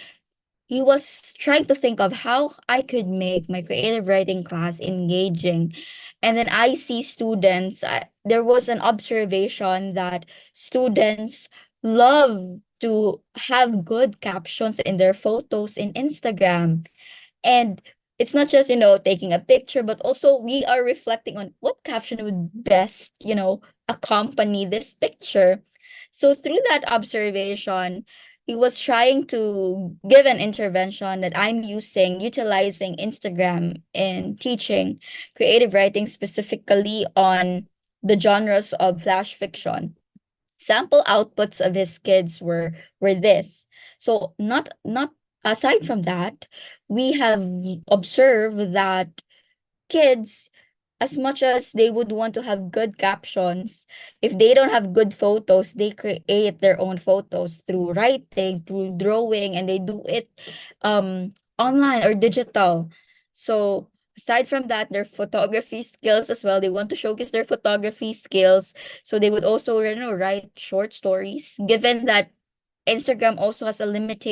he was trying to think of how I could make my creative writing class engaging. And then I see students, there was an observation that students love to have good captions in their photos in Instagram. And it's not just, taking a picture, but also we are reflecting on what caption would best, accompany this picture. So through that observation, he was trying to give an intervention that I'm utilizing Instagram in teaching creative writing, specifically on the genres of flash fiction. Sample outputs of his kids were this. So not aside from that, we have observed that kids, as much as they would want to have good captions, if they don't have good photos, they create their own photos through writing, through drawing, and they do it online or digital. So aside from that, their photography skills as well, they want to showcase their photography skills. So they would also, write short stories, given that Instagram also has a limit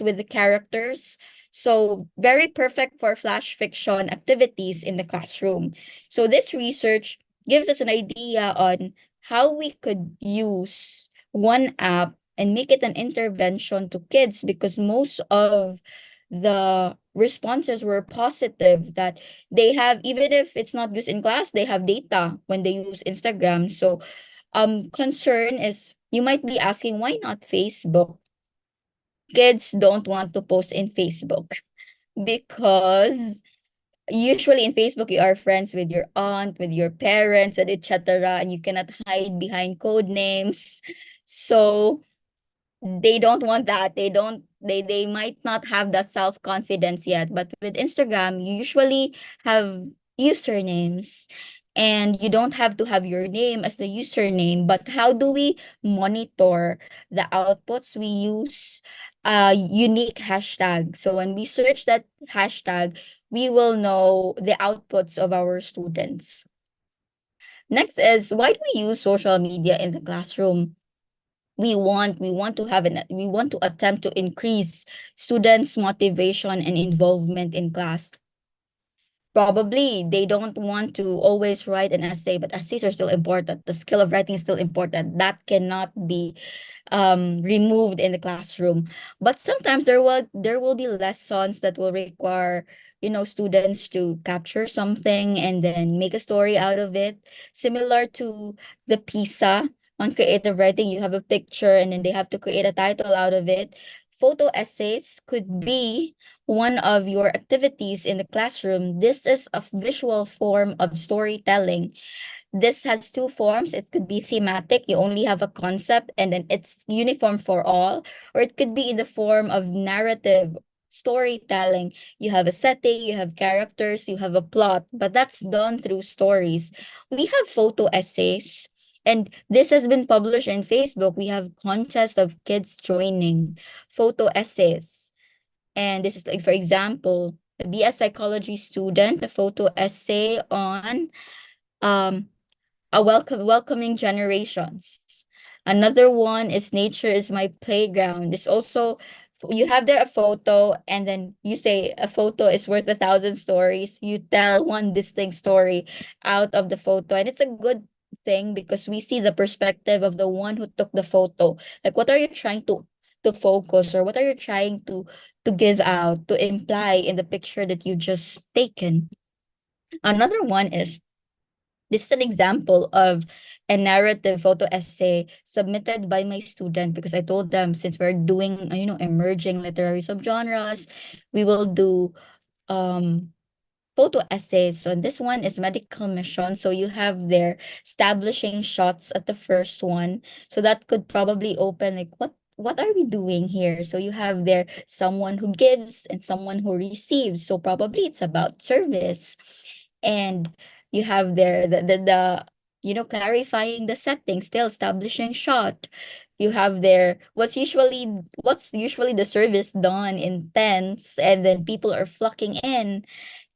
with the characters. So very perfect for flash fiction activities in the classroom. So this research gives us an idea on how we could use one app and make it an intervention to kids, because most of the responses were positive, that they have, even if it's not used in class, they have data when they use Instagram. So concern is, you might be asking, why not Facebook? Kids don't want to post in Facebook because usually in Facebook you are friends with your aunt, with your parents, and etc., and you cannot hide behind code names. So they don't want that. They might not have that self-confidence yet. But with Instagram, you usually have usernames, and you don't have to have your name as the username. But how do we monitor the outputs? We use a unique hashtag. So when we search that hashtag, we will know the outputs of our students. Next is, why do we use social media in the classroom? We want to attempt to increase students' motivation and involvement in class. Probably they don't want to always write an essay, but essays are still important. The skill of writing is still important. That cannot be removed in the classroom. But sometimes there will be lessons that will require, students to capture something and then make a story out of it, similar to the PISA. On creative writing, you have a picture and then they have to create a title out of it. Photo essays could be one of your activities in the classroom. This is a visual form of storytelling. This has two forms. It could be thematic, you only have a concept and then it's uniform for all, or it could be in the form of narrative storytelling. You have a setting, you have characters, you have a plot, but that's done through stories. We have photo essays, and this has been published in Facebook. We have contest of kids joining photo essays. And this is like, for example, be a psychology student, a photo essay on um welcoming generations. Another one is nature is my playground. It's also, you have there a photo and then you say a photo is worth 1,000 stories. You tell one distinct story out of the photo, and it's a good thing because we see the perspective of the one who took the photo. Like, what are you trying to focus, or what are you trying to give out, to imply in the picture that you just taken? Another one is, this is an example of a narrative photo essay submitted by my student, because I told them, since we're doing, emerging literary subgenres, we will do um photo essays. So this one is medical mission. So you have their establishing shots at the first one. So that could probably open like, what are we doing here? So you have there someone who gives and someone who receives. So probably it's about service. And you have there the clarifying the setting, still establishing shot. You have there what's usually the service done in tents, and then people are flocking in.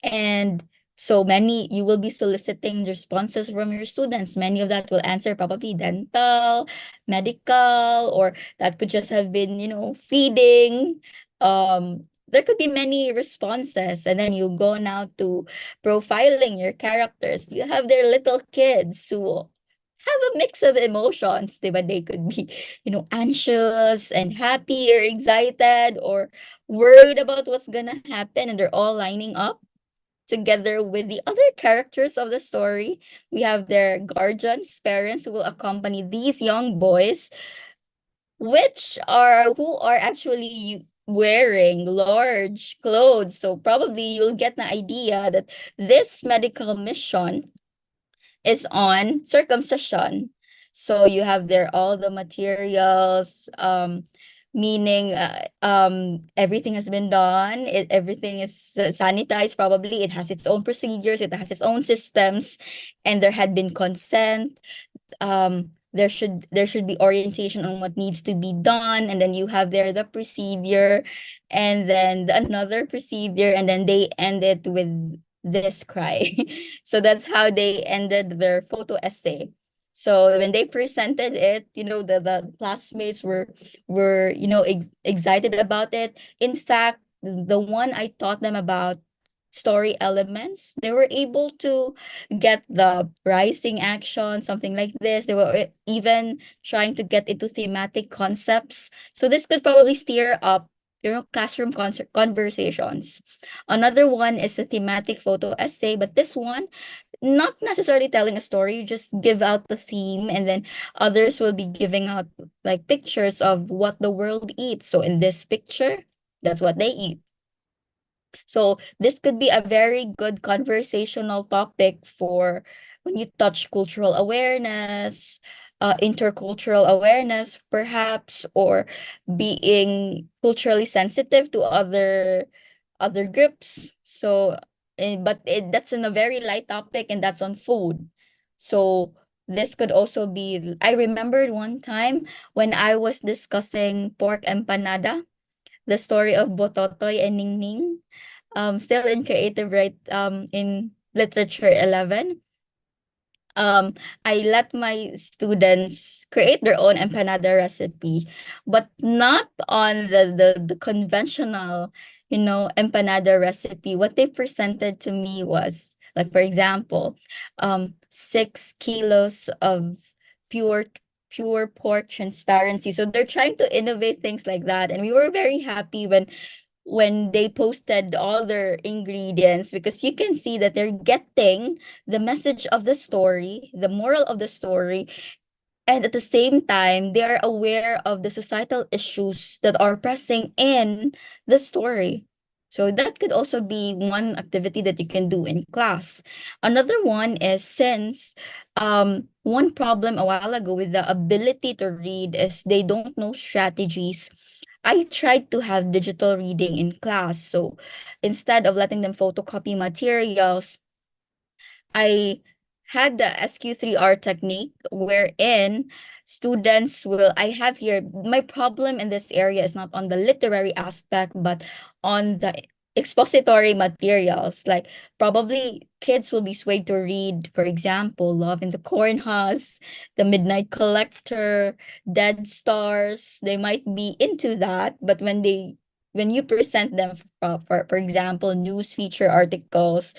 And so many, you will be soliciting responses from your students. Many of that will answer probably dental, medical, or that could just have been, feeding. There could be many responses. And then you go now to profiling your characters. You have their little kids who have a mix of emotions, diba? They could be, anxious and happy or excited or worried about what's gonna happen, and they're all lining up together with the other characters of the story. We have their guardians, parents who will accompany these young boys, who are actually wearing large clothes. So probably you'll get the idea that this medical mission is on circumcision. So you have there all the materials, meaning everything has been done. Everything is sanitized. Probably it has its own procedures. It has its own systems, and there had been consent. There should be orientation on what needs to be done, and then you have there the procedure, and then another procedure, and then they end it with this cry. So that's how they ended their photo essay. So when they presented it, the classmates were excited about it. In fact, the one I taught them about story elements, they were able to get the rising action, something like this. They were even trying to get into thematic concepts. So this could probably steer up, classroom conversations. Another one is a thematic photo essay, but this one, not necessarily telling a story, you just give out the theme, and then others will be giving out like pictures of what the world eats. So in this picture, that's what they eat. So this could be a very good conversational topic for when you touch cultural awareness, intercultural awareness, perhaps, or being culturally sensitive to other groups. So, that's in a very light topic, and that's on food. So this could also be. I remembered one time when I was discussing pork empanada, the story of Bototoy and Ningning, still in creative, right, in literature 11. um I let my students create their own empanada recipe, but not on the conventional empanada recipe, what they presented to me was like, for example, 6 kilos of pure pure pork transparency. So they're trying to innovate things like that. And we were very happy when they posted all their ingredients, because you can see that they're getting the message of the story, the moral of the story, and at the same time they are aware of the societal issues that are pressing in the story. So that could also be one activity that you can do in class. Another one is, since one problem a while ago with the ability to read is they don't know strategies, I tried to have digital reading in class. So instead of letting them photocopy materials, I had the SQ3R technique, wherein students will, I have here, my problem in this area is not on the literary aspect, but on the expository materials. Like, probably kids will be swayed to read, for example, Love in the Cornhusk, The Midnight Collector, Dead Stars. They might be into that, but when you present them for example, news feature articles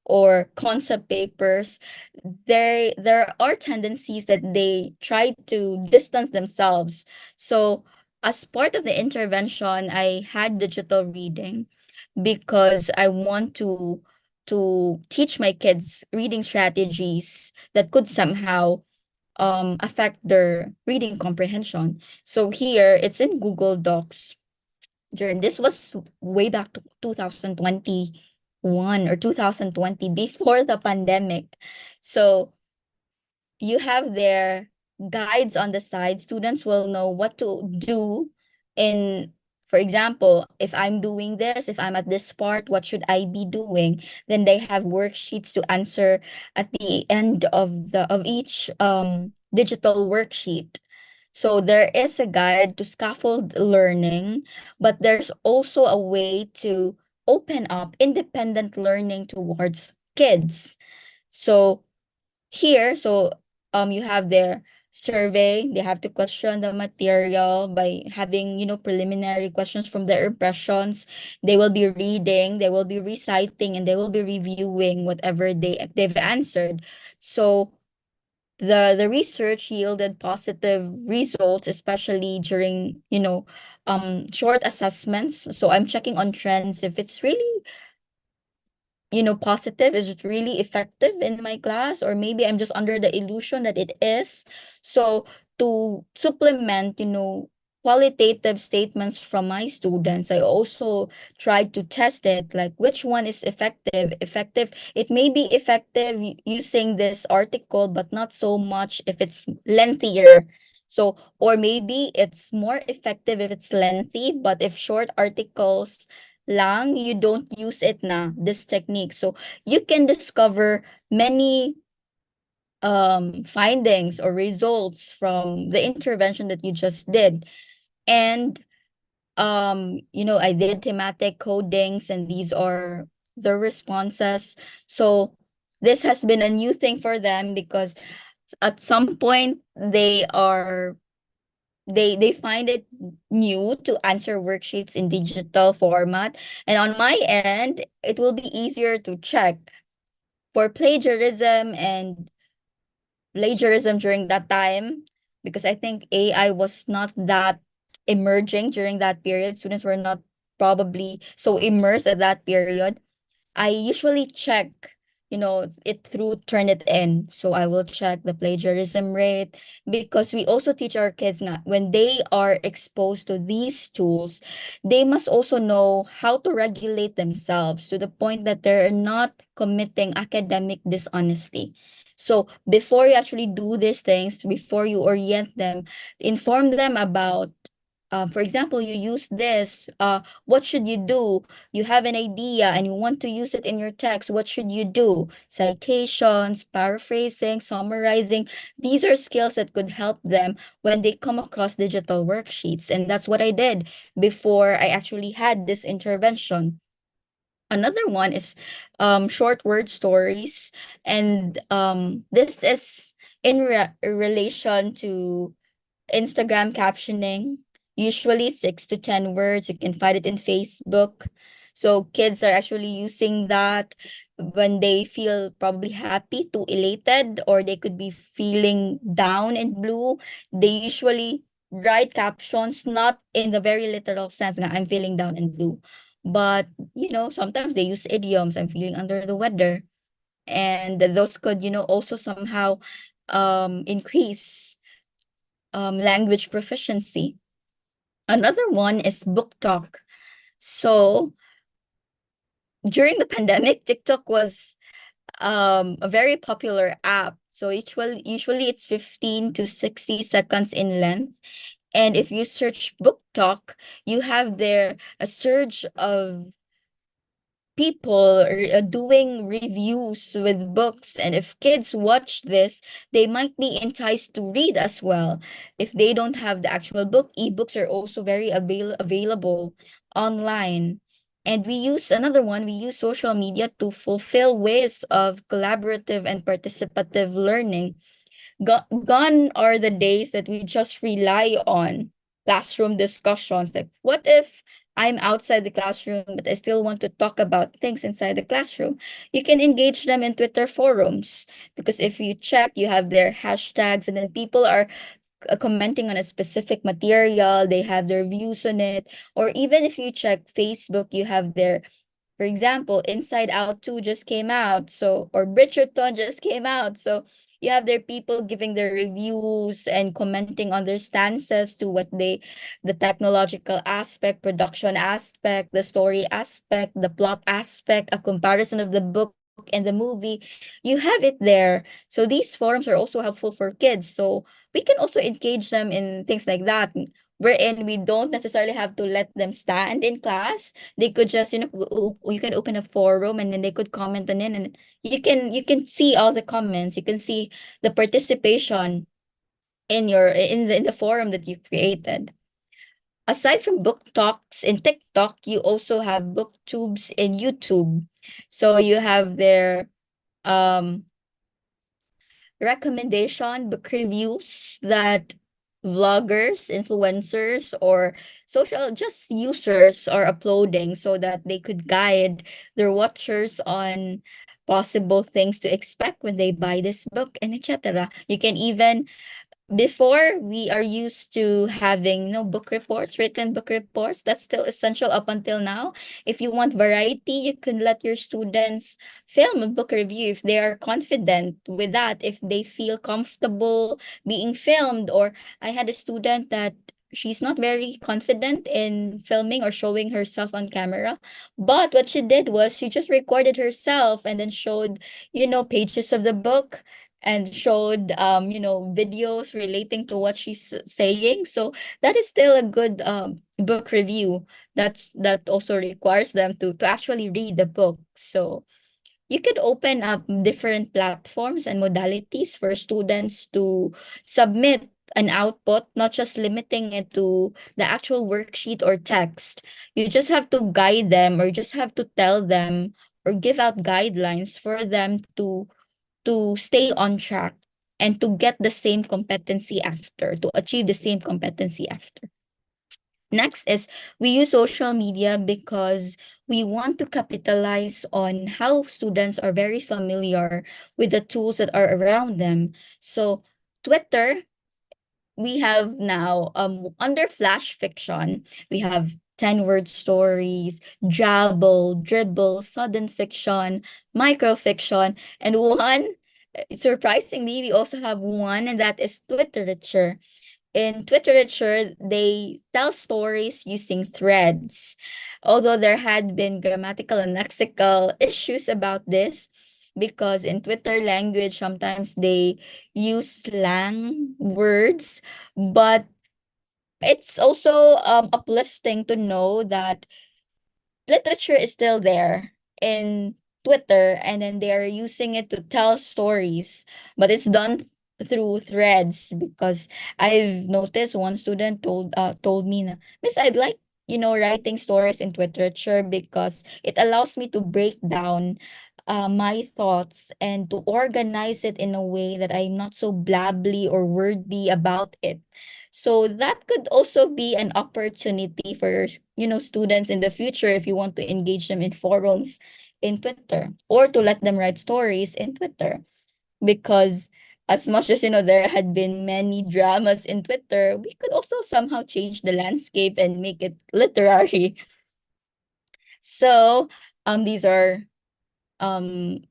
or concept papers, there are tendencies that they try to distance themselves. So as part of the intervention, I had digital reading because I want to teach my kids reading strategies that could somehow affect their reading comprehension. So here it's in Google Docs. During this was way back to 2021 or 2020, before the pandemic. So you have their guides on the side. Students will know what to do in, for example, if I'm doing this, if I'm at this part, what should I be doing? Then they have worksheets to answer at the end of each digital worksheet. So there is a guide to scaffold learning, but there's also a way to open up independent learning towards kids. So here, you have their survey. They have to question the material by having, preliminary questions from their impressions. They will be reading, they will be reciting, and they will be reviewing whatever they've answered. So the research yielded positive results, especially during, short assessments. So I'm checking on trends if it's really, positive. Is it really effective in my class? Or maybe I'm just under the illusion that it is. So to supplement, qualitative statements from my students, I also tried to test it, like which one is effective. It may be effective using this article, but not so much if it's lengthier. So, or maybe it's more effective if it's lengthy, but if short articles lang, you don't use it na, this technique. So you can discover many findings or results from the intervention that you just did. And I did thematic codings, and these are the responses. So this has been a new thing for them, because at some point they find it new to answer worksheets in digital format. And on my end, it will be easier to check for plagiarism during that time, because I think AI was not that emerging during that period. Students were not probably so immersed at that period. I usually check, it through Turnitin. So I will check the plagiarism rate, because we also teach our kids na when they are exposed to these tools, they must also know how to regulate themselves to the point that they're not committing academic dishonesty. So before you actually do these things, before you orient them, inform them about, for example, you use this, what should you do? You have an idea and you want to use it in your text, what should you do? Citations, paraphrasing, summarizing. These are skills that could help them when they come across digital worksheets. And that's what I did before I actually had this intervention. Another one is short word stories. And this is in relation to Instagram captioning. usually 6 to 10 words. You can find it in Facebook. So kids are actually using that when they feel probably happy to elated, or they could be feeling down and blue. They usually write captions, not in the very literal sense nga I'm feeling down and blue. But sometimes they use idioms. I'm feeling under the weather. And those could, also somehow increase language proficiency. Another one is book talk. So during the pandemic, TikTok was a very popular app. So usually it's 15 to 60 seconds in length. And if you search book talk, you have there a surge of people doing reviews with books. And if kids watch this, they might be enticed to read as well. If they don't have the actual book, ebooks are also very available online. And we use social media to fulfill ways of collaborative and participative learning. Gone are the days that we just rely on classroom discussions. Like, what if I'm outside the classroom, but I still want to talk about things inside the classroom? You can engage them in Twitter forums, because if you check, you have their hashtags, and then people are commenting on a specific material. They have their views on it. Or even if you check Facebook, you have their, for example, Inside Out 2 just came out. So, or Bridgerton just came out. So you have their people giving their reviews and commenting on their stances to the technological aspect, production aspect, the story aspect, the plot aspect, a comparison of the book and the movie. You have it there. So these forums are also helpful for kids. So we can also engage them in things like that, wherein we don't necessarily have to let them stand in class. They could just, you can open a forum, and then they could comment on it, and you can see all the comments. You can see the participation in the forum that you created. Aside from book talks in TikTok, you also have booktubes in YouTube. So you have their um recommendation book reviews that vloggers, influencers, or social just users are uploading, so that they could guide their watchers on possible things to expect when they buy this book, and etc. You can even, before, we are used to having book reports, written book reports. That's still essential up until now. If you want variety, you can let your students film a book review if they are confident with that, if they feel comfortable being filmed. Or I had a student that she's not very confident in filming or showing herself on camera, but what she did was she just recorded herself and then showed pages of the book, and showed videos relating to what she's saying. So that is still a good book review. That also requires them to actually read the book. So you could open up different platforms and modalities for students to submit an output, not just limiting it to the actual worksheet or text. You just have to guide them, or just have to tell them, or give out guidelines for them to stay on track, and to get the same competency after, to achieve the same competency after. Next is, we use social media because we want to capitalize on how students are very familiar with the tools that are around them. So Twitter, we have now, under flash fiction, we have 10-word stories, jabble, dribble, sudden fiction, microfiction, and surprisingly, we also have one, and that is Twitteriterature. In Twitteriterature, they tell stories using threads. Although there had been grammatical and lexical issues about this, because in Twitter language, sometimes they use slang words, but it's also uplifting to know that literature is still there in Twitter, and then they are using it to tell stories, but it's done through threads. Because I've noticed one student told me na, Miss, I'd like writing stories in literature, because it allows me to break down my thoughts and to organize it in a way that I'm not so blabbly or wordy about it. So that could also be an opportunity for, students in the future if you want to engage them in forums in Twitter or to let them write stories in Twitter. Because as much as, there had been many dramas in Twitter, we could also somehow change the landscape and make it literary. So, these are um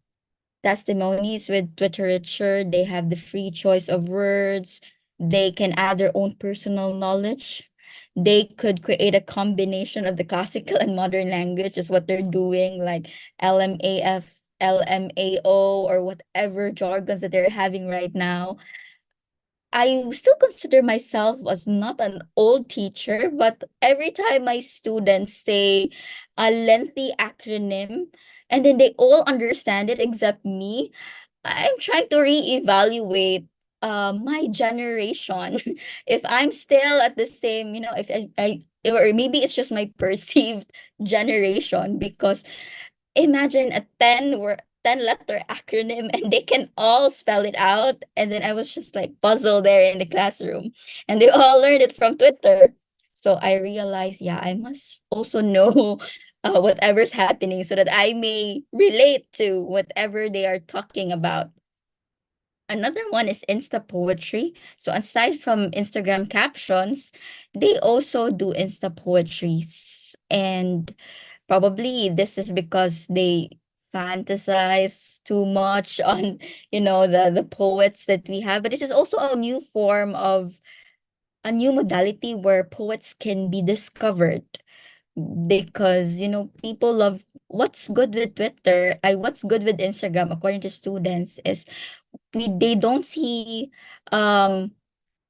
testimonies with literature. They have the free choice of words. They can add their own personal knowledge. They could create a combination of the classical and modern language, is what they're doing, like LMAF, LMAO, or whatever jargons that they're having right now. I still consider myself as not an old teacher, but every time my students say a lengthy acronym and then they all understand it except me, I'm trying to reevaluate my generation. If I'm still at the same, if I or maybe it's just my perceived generation, because imagine a 10 letter acronym and they can all spell it out. And then I was just like puzzled there in the classroom. And they all learned it from Twitter. So I realized, yeah, I must also know whatever's happening so that I may relate to whatever they are talking about. Another one is Insta poetry. So aside from Instagram captions, they also do Insta poetries. And probably this is because they fantasize too much on, the poets that we have. But this is also a new modality where poets can be discovered, because people love what's good with Twitter. What's good with Instagram, according to students, is they don't see um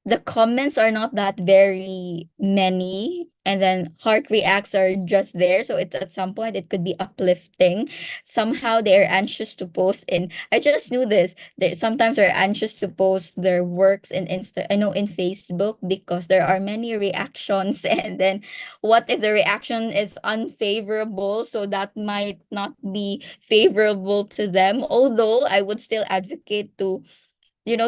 the comments are not that very many, and then heart reacts are just there, so it's at some point it could be uplifting. Somehow they are anxious to post in, I just knew this, they sometimes are anxious to post their works in in Facebook, because there are many reactions and then what if the reaction is unfavorable, so that might not be favorable to them. Although I would still advocate to,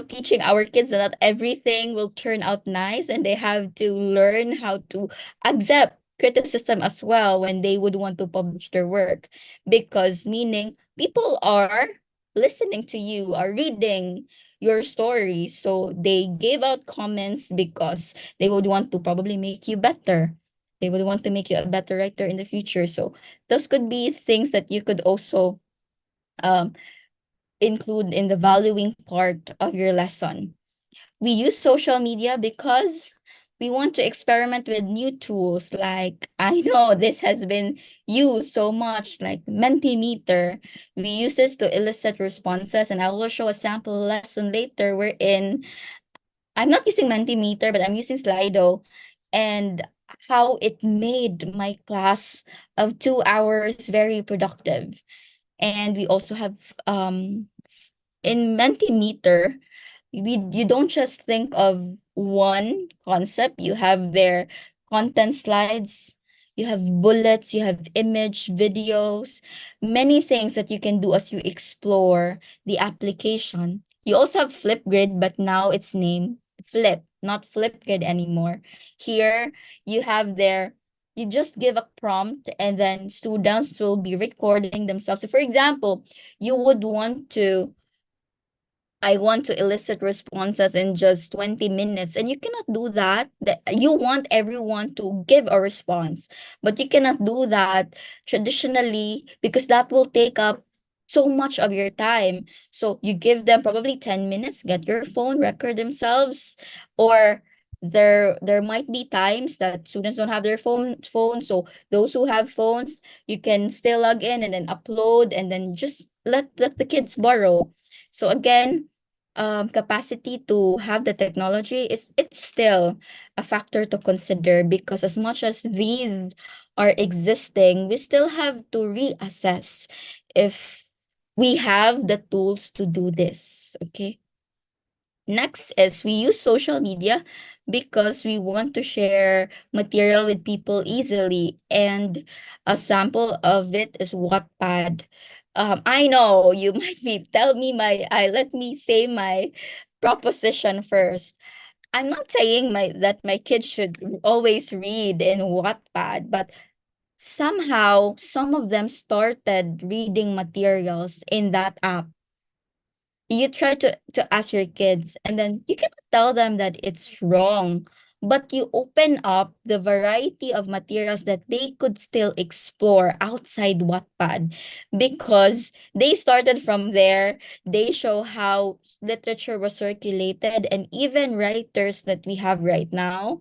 teaching our kids that not everything will turn out nice, and they have to learn how to accept criticism as well when they would want to publish their work. Because meaning people are listening to you, are reading your story. So they gave out comments because they would want to probably make you better. They would want to make you a better writer in the future. So those could be things that you could also um include in the valuing part of your lesson. We use social media because we want to experiment with new tools. Like, I know this has been used so much, like Mentimeter. We use this to elicit responses, and I will show a sample lesson later wherein I'm not using Mentimeter, but I'm using Slido, and how it made my class of 2 hours very productive. And we also have in Mentimeter, you don't just think of one concept. You have their content slides, you have bullets, you have image, videos, many things that you can do as you explore the application. You also have Flipgrid, but now it's named Flip, not Flipgrid anymore. Here you have their, you just give a prompt and then students will be recording themselves. So for example, you would want to, I want to elicit responses in just 20 minutes. And you cannot do that. You want everyone to give a response, but you cannot do that traditionally because that will take up so much of your time. So you give them probably 10 minutes, get your phone, record themselves, or there might be times that students don't have their phone. So those who have phones, you can still log in and then upload and then just let the kids borrow. So again, capacity to have the technology is, it's still a factor to consider, because as much as these are existing, we still have to reassess if we have the tools to do this. Okay. Next is we use social media because we want to share material with people easily. And a sample of it is Wattpad. I know you might be tell me my I let me say my proposition first. I'm not saying my kids should always read in Wattpad, but somehow some of them started reading materials in that app. You try to ask your kids, and then you cannot tell them that it's wrong, but you open up the variety of materials that they could still explore outside Wattpad, because they started from there. They show how literature was circulated, and even writers that we have right now,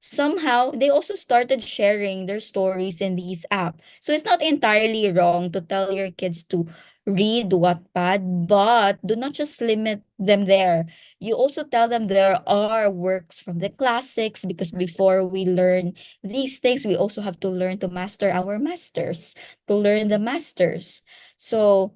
somehow they also started sharing their stories in these apps. So it's not entirely wrong to tell your kids to read Wattpad, but do not just limit them there. You also tell them there are works from the classics, because before we learn these things, we also have to learn to master our masters, to learn the masters. So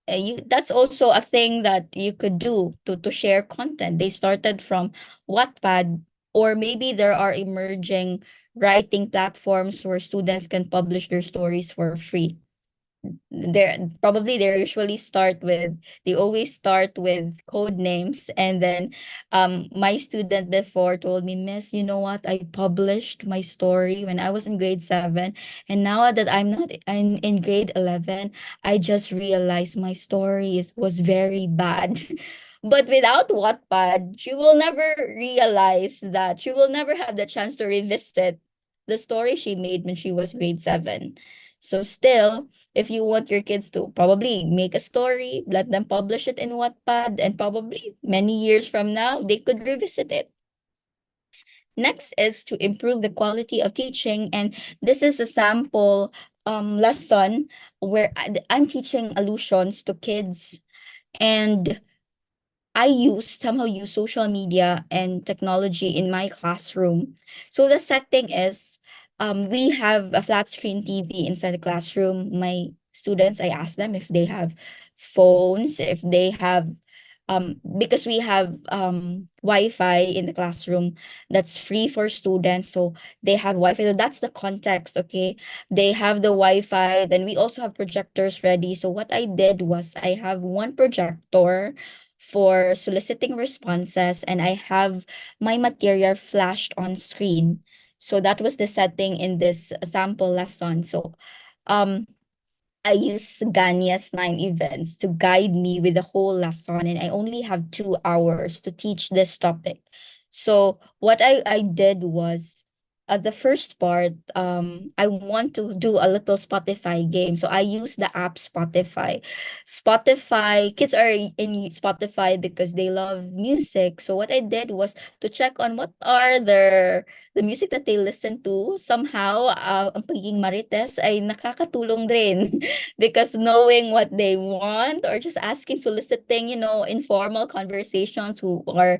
that's also a thing that you could do to share content. They started from Wattpad, or maybe there are emerging writing platforms where students can publish their stories for free. They're usually start with, they always start with code names. And then my student before told me, Miss, you know what, I published my story when I was in grade 7, and now that I'm not in grade 11, I just realized my story was very bad. But without Wattpad, she will never realize that, she will never have the chance to revisit the story she made when she was grade 7. So still, if you want your kids to probably make a story, let them publish it in Wattpad, and probably many years from now, they could revisit it. Next is to improve the quality of teaching. And this is a sample lesson where I'm teaching allusions to kids, and I somehow use social media and technology in my classroom. So the setting is, we have a flat screen TV inside the classroom. My students, I ask them if they have phones, if they have, because we have Wi-Fi in the classroom that's free for students. So they have Wi-Fi. So that's the context, okay? They have the Wi-Fi. Then we also have projectors ready. So what I did was I have one projector for soliciting responses, and I have my material flashed on screen. So that was the setting in this sample lesson. So um I use Ganya's 9 events to guide me with the whole lesson, and I only have 2 hours to teach this topic. So what I did was, the first part, I want to do a little Spotify game. So I use the app Spotify. Kids are in Spotify because they love music. So what I did was to check on what are the music that they listen to. Somehow, ang pagiging marites ay nakakatulong din. Because knowing what they want, or just asking, soliciting, informal conversations, who are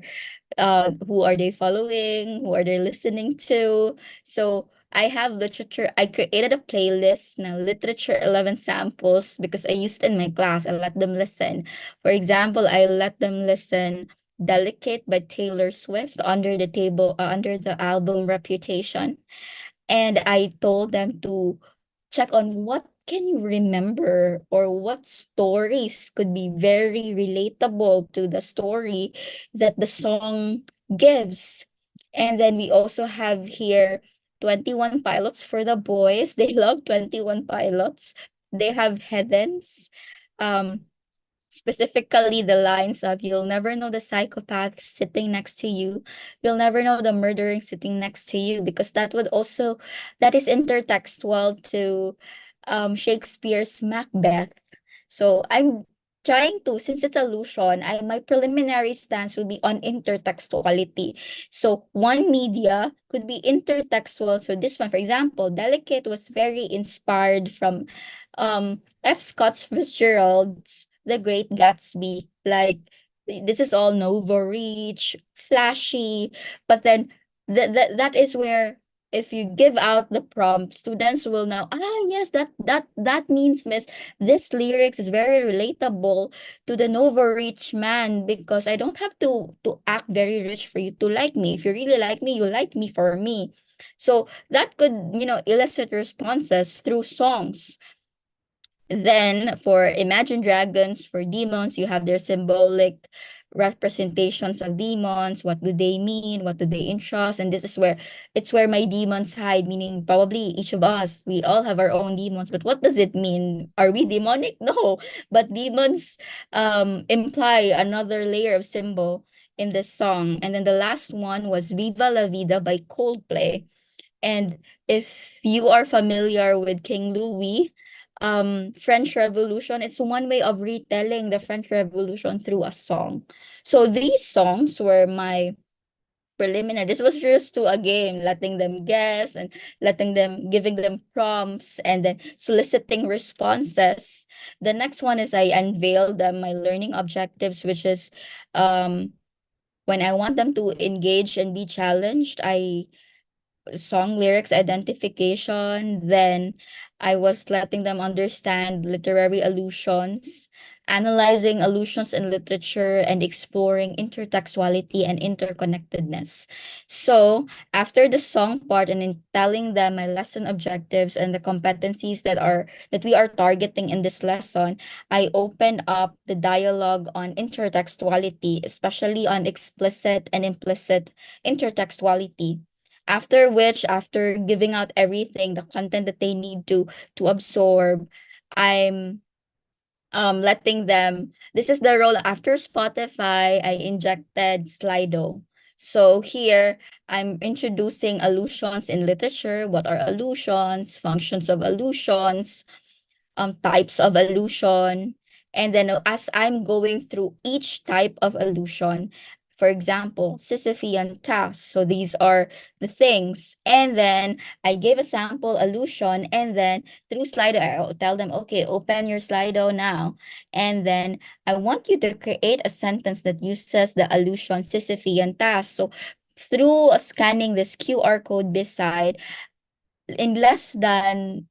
they following, who are they listening to. So I have literature. I created a playlist now, literature 11 samples, because I used it in my class. I let them listen. For example, I let them listen Delicate by Taylor Swift, under the album Reputation. And I told them to check on what can you remember, or what stories could be very relatable to the story that the song gives. And then we also have here 21 Pilots for the boys. They love 21 Pilots. They have Heathens. Um, Specifically, the lines of, you'll never know the psychopath sitting next to you. You'll never know the murdering sitting next to you, because that is intertextual to Shakespeare's Macbeth. So I'm trying to, since it's allusion, my preliminary stance will be on intertextuality. So one media could be intertextual. So this one, for example, Delicate was very inspired from F. Scott Fitzgerald's The Great Gatsby. Like, this is all novo rich, flashy, but then that is where, if you give out the prompt, students will know, yes, that means, Miss, this lyrics is very relatable to the novo rich man, because I don't have to act very rich for you to like me. If you really like me, you like me for me. So that could, elicit responses through songs. Then for Imagine Dragons, for demons, you have their symbolic representations of demons, what do they mean, what do they entrust, and this is where it's where my demons hide, meaning probably each of us, we all have our own demons, but what does it mean? Are we demonic? No, but demons imply another layer of symbol in this song. And then the last one was Viva La Vida by Coldplay. And if you are familiar with King Louis, French Revolution, it's one way of retelling the French Revolution through a song. So these songs were my preliminary. This was just to a game, letting them guess and giving them prompts and then soliciting responses. The next one is I unveiled them my learning objectives, which is when I want them to engage and be challenged, I song lyrics identification. Then I was letting them understand literary allusions, analyzing allusions in literature, and exploring intertextuality and interconnectedness. So after the song part and in telling them my lesson objectives and the competencies that we are targeting in this lesson, I opened up the dialogue on intertextuality, especially on explicit and implicit intertextuality. After which, after giving out everything, the content that they need to absorb, I'm letting them, this is the role after Spotify, I injected Slido. So here I'm introducing allusions in literature. What are allusions, functions of allusions, types of illusion. And then as I'm going through each type of illusion, for example, Sisyphean tasks. So these are the things. And then I gave a sample illusion. And then through Slido, I'll tell them, okay, open your Slido now. And then I want you to create a sentence that uses the illusion Sisyphean task. So through scanning this QR code beside, in less than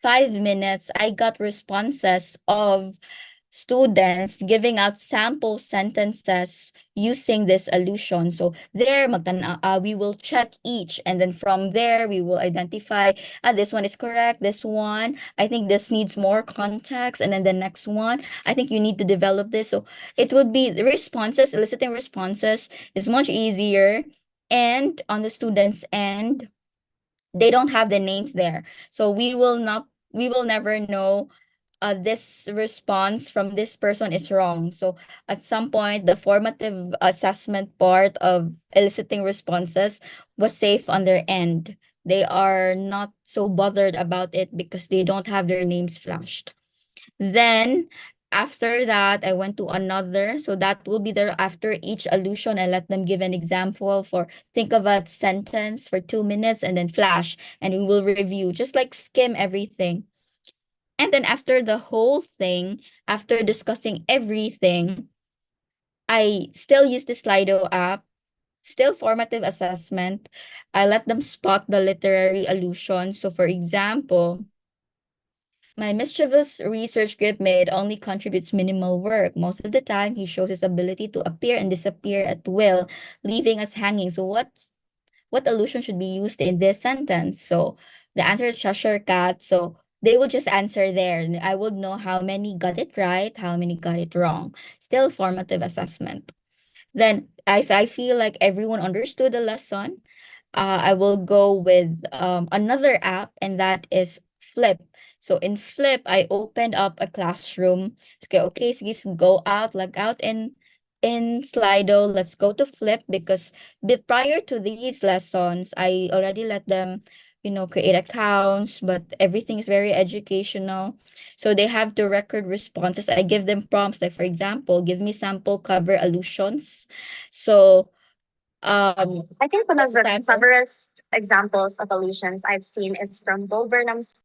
5 minutes, I got responses of students giving out sample sentences using this allusion. So there, we will check each, and then from there, we will identify, this one is correct, this one, I think this needs more context, and then the next one, I think you need to develop this. So it would be the responses, eliciting responses is much easier. And on the students' end, they don't have the names there. So we will never know this response from this person is wrong. So at some point, the formative assessment part of eliciting responses was safe on their end. They are not so bothered about it because they don't have their names flashed. Then after that, I went to another. So that will be there after each allusion. I let them give an example for think of a sentence for 2 minutes and then flash, and we will review, just like skim everything. And then after the whole thing, after discussing everything, I still use the Slido app, still formative assessment. I let them spot the literary allusion. So for example, my mischievous research group mate only contributes minimal work. Most of the time, he shows his ability to appear and disappear at will, leaving us hanging. So what allusion should be used in this sentence? So the answer is Cheshire Cat. So they would just answer there. And I would know how many got it right, how many got it wrong. Still formative assessment. Then if I feel like everyone understood the lesson, I will go with another app, and that is Flip. So in Flip, I opened up a classroom. Okay, so just go out, log out in Slido. Let's go to Flip because prior to these lessons, I already let them, create accounts, but everything is very educational. So they have to record responses. I give them prompts, like for example, give me sample cover allusions. So I think one of the sample. cleverest examples of illusions I've seen is from Bo Burnham's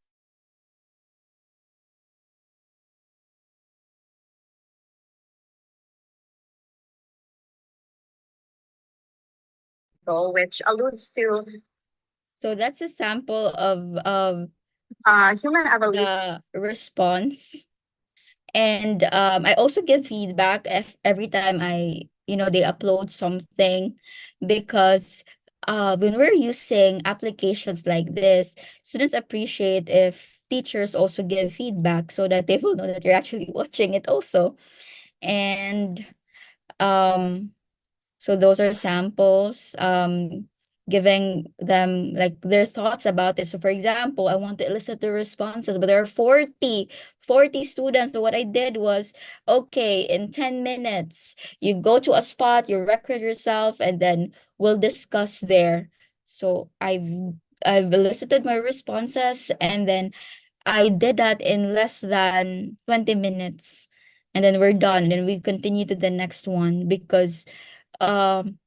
goal, which alludes to So that's a sample of human evolution. the response. And I also give feedback every time they upload something, because when we're using applications like this, students appreciate if teachers also give feedback so that they will know that you're actually watching it also. And Um, so those are samples, giving them like their thoughts about it. So for example, I want to elicit the responses, but there are 40 students. So what I did was, okay, in 10 minutes, you go to a spot, you record yourself, and then we'll discuss there. So I've elicited my responses, and then I did that in less than 20 minutes. And then we're done. And we continue to the next one because um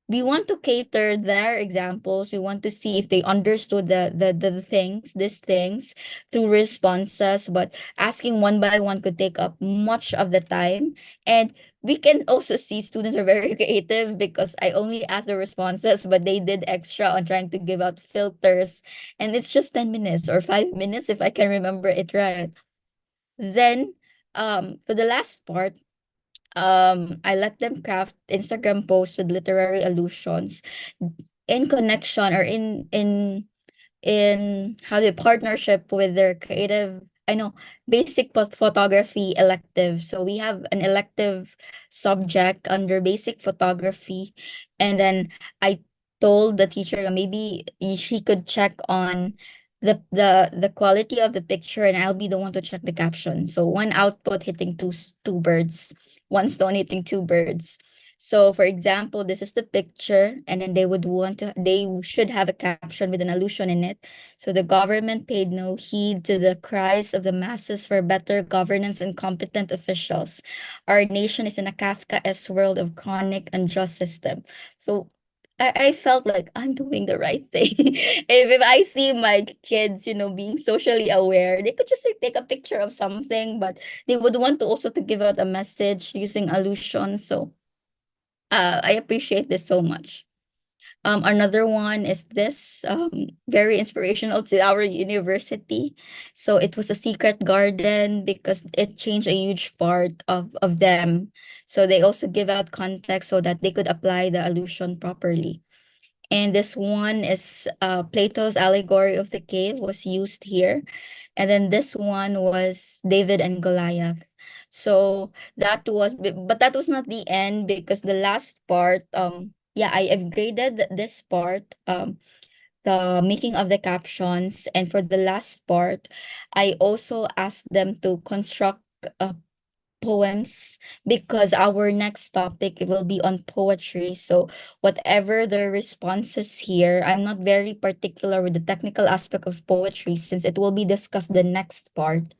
we want to cater their examples. We want to see if they understood the things, these things through responses. But asking one by one could take up much of the time. And we can also see students are very creative because I only asked the responses, but they did extra on trying to give out filters. And it's just 10 minutes or 5 minutes if I can remember it right. Then for the last part, I let them craft Instagram posts with literary allusions in connection or in how the partnership with their creative, I know, basic photography elective. So we have an elective subject under basic photography, and then I told the teacher maybe she could check on the quality of the picture, and I'll be the one to check the caption. So one output hitting two birds, one stone hitting two birds. So for example, this is the picture, and then they should have a caption with an allusion in it. So the government paid no heed to the cries of the masses for better governance and competent officials. Our nation is in a Kafkaesque world of chronic unjust system. So I felt like I'm doing the right thing. If I see my kids, being socially aware, they could just like take a picture of something, but they would want to also to give out a message using allusion. So I appreciate this so much. Another one is this, very inspirational to our university. So it was a secret garden because it changed a huge part of them. So they also give out context so that they could apply the allusion properly. And this one is Plato's allegory of the cave was used here. And then this one was David and Goliath. So but that was not the end because the last part, yeah, I've graded this part, the making of the captions. And for the last part, I also asked them to construct uh, poems because our next topic will be on poetry. So whatever the responses here, I'm not very particular with the technical aspect of poetry since it will be discussed the next part.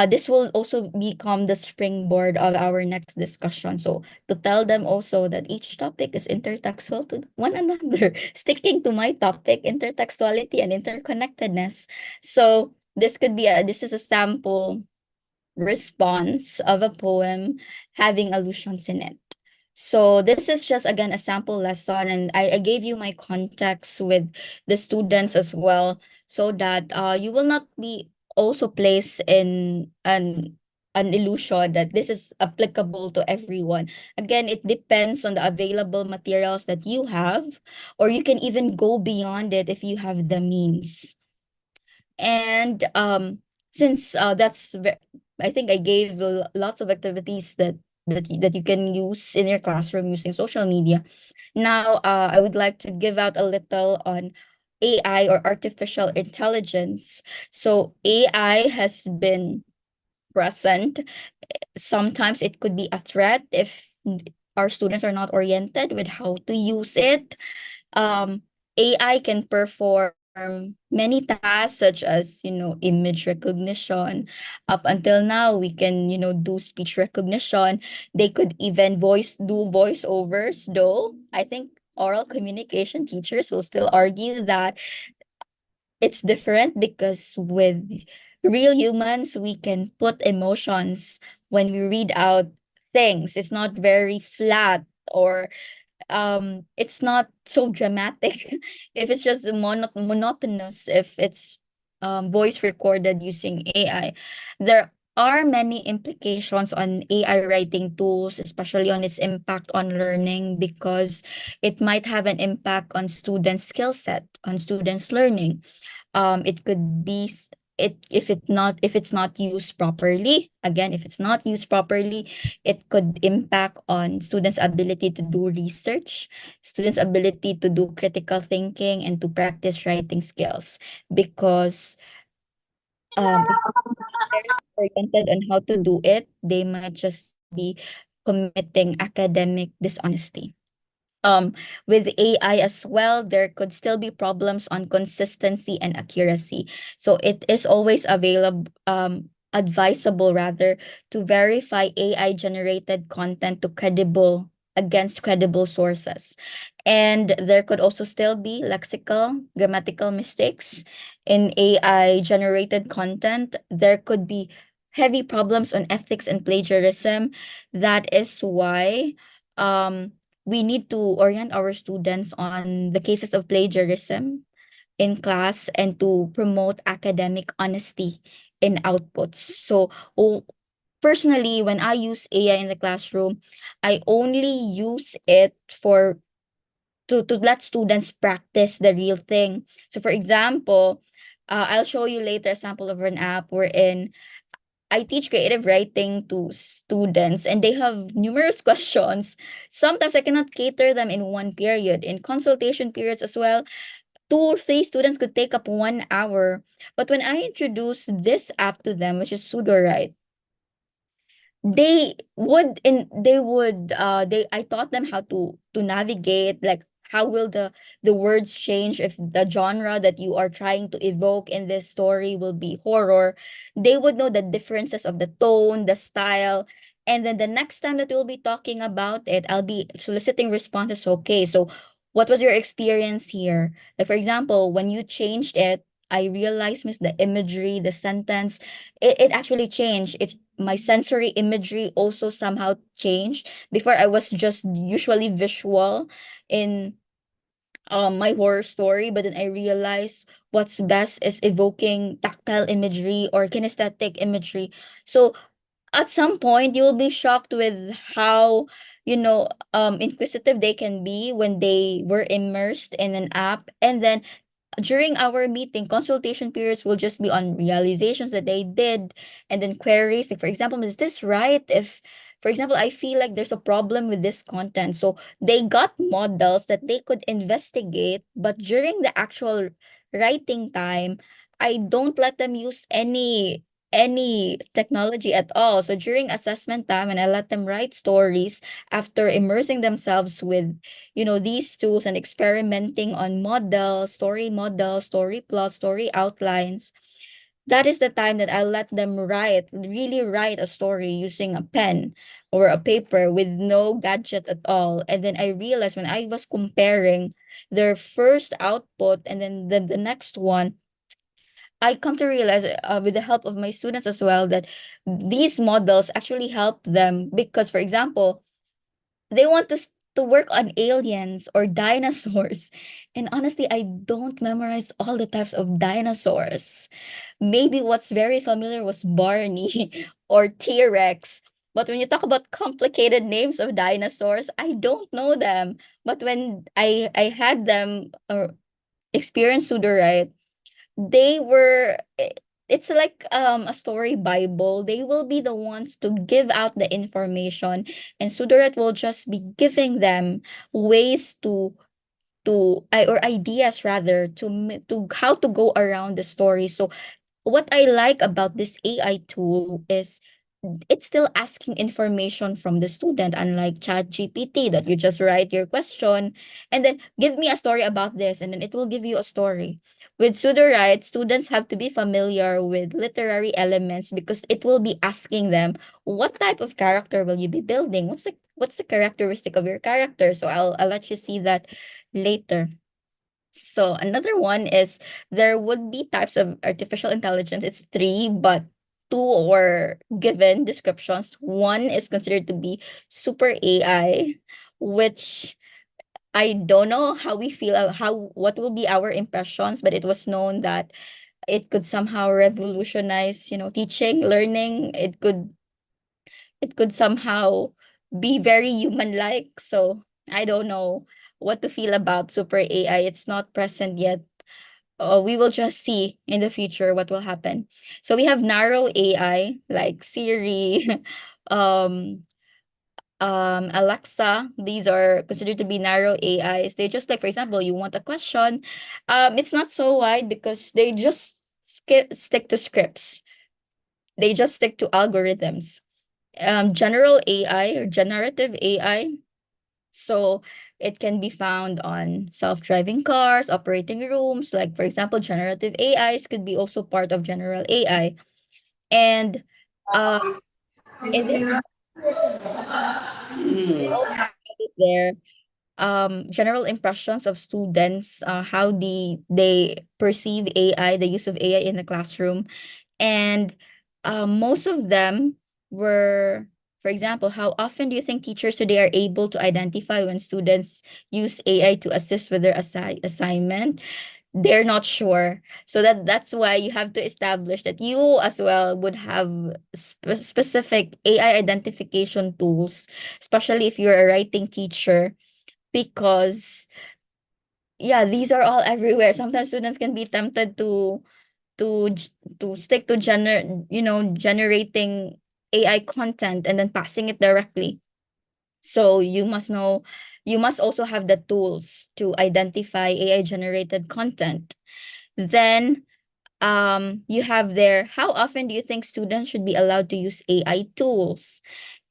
This will also become the springboard of our next discussion. So to tell them also that each topic is intertextual to one another, sticking to my topic, intertextuality and interconnectedness. So this is a sample response of a poem having allusions in it. So this is just again a sample lesson, and I gave you my context with the students as well, so that you will not be also placed in an illusion that this is applicable to everyone. Again, it depends on the available materials that you have, or you can even go beyond it if you have the means. And since I think I gave lots of activities that you can use in your classroom using social media. Now, I would like to give out a little on AI or artificial intelligence. So AI has been present. Sometimes it could be a threat if our students are not oriented with how to use it. AI can perform many tasks such as, image recognition. Up until now, we can, do speech recognition. They could even do voiceovers, though I think oral communication teachers will still argue that it's different because with real humans, we can put emotions when we read out things. It's not very flat, or it's not so dramatic if it's just monotonous, if it's voice recorded using AI. There are many implications on AI writing tools, especially on its impact on learning, because it might have an impact on students skill set, on students learning. It could be if it's not used properly, again, if it's not used properly, it could impact on students' ability to do research, students' ability to do critical thinking, and to practice writing skills. Because if they're not oriented on how to do it, they might just be committing academic dishonesty. Um, with AI as well, there could still be problems on consistency and accuracy. So it is always available, advisable rather, to verify AI generated content to credible against credible sources. And there could also still be lexical, grammatical mistakes in AI generated content. There could be heavy problems on ethics and plagiarism. That is why we need to orient our students on the cases of plagiarism in class and to promote academic honesty in outputs. So, personally, when I use AI in the classroom, I only use it for to let students practice the real thing. So, for example, I'll show you later a sample of an app wherein I teach creative writing to students and they have numerous questions. Sometimes I cannot cater them in one period. In consultation periods as well, two or three students could take up 1 hour. But when I introduce this app to them, which is Sudowrite, they I taught them how to navigate, like how will the words change if the genre that you are trying to evoke in this story will be horror. They would know the differences of the tone, the style, and then the next time that we'll be talking about it, I'll be soliciting responses. Okay, so what was your experience here? Like, for example, when you changed it, I realized, miss, the imagery, the sentence, it actually changed. It My sensory imagery also somehow changed. Before, I was just usually visual in my horror story, but then I realized what's best is evoking tactile imagery or kinesthetic imagery. So at some point you will be shocked with how, inquisitive they can be when they were immersed in an app. And then during our meeting, consultation periods will just be on realizations that they did, and then queries. Like, for example, is this right? If, for example, I feel like there's a problem with this content. So they got models that they could investigate, but during the actual writing time, I don't let them use any technology at all. So during assessment time, and I let them write stories after immersing themselves with, these tools and experimenting on models, story plots, story outlines. That is the time that I let them really write a story using a pen or a paper with no gadget at all. And then I realized when I was comparing their first output and then the next one, I come to realize, with the help of my students as well, that these models actually help them because, for example, they want to work on aliens or dinosaurs. And honestly, I don't memorize all the types of dinosaurs. Maybe what's very familiar was Barney or T-Rex. But when you talk about complicated names of dinosaurs, I don't know them. But when I had them experience Sudorite, they were it's like a story bible. They will be the ones to give out the information, and Sudarat will just be giving them ways or ideas rather to how to go around the story. So what I like about this AI tool is it's still asking information from the student, unlike Chat GPT that you just write your question and then give me a story about this, and then it will give you a story. With Sudowrite, students have to be familiar with literary elements because it will be asking them, what type of character will you be building? What's the characteristic of your character? So I'll let you see that later. So another one is there would be types of artificial intelligence. It's three, but two were given descriptions. One is considered to be super AI, which I don't know how we feel, how what will be our impressions, but it was known that it could somehow revolutionize, teaching, learning. It could somehow be very human-like. So I don't know what to feel about super AI. It's not present yet we will just see in the future what will happen. So we have narrow AI like Siri, um, Alexa. These are considered to be narrow AIs. They just like, for example, you want a question. It's not so wide because they just stick to scripts. They just stick to algorithms. General AI or generative AI. So it can be found on self-driving cars, operating rooms. Like for example, generative AIs could be also part of general AI. And uh, in this, we also have it there general impressions of students, how they perceive AI, the use of AI in the classroom. And most of them were, for example, how often do you think teachers today are able to identify when students use AI to assist with their assignment? They're not sure. So that's why you have to establish that you as well would have specific AI identification tools, especially if you're a writing teacher, because yeah, these are all everywhere. Sometimes students can be tempted to g- to stick to generating AI content and then passing it directly. So you must also have the tools to identify AI generated content. Then you have there, how often do you think students should be allowed to use AI tools?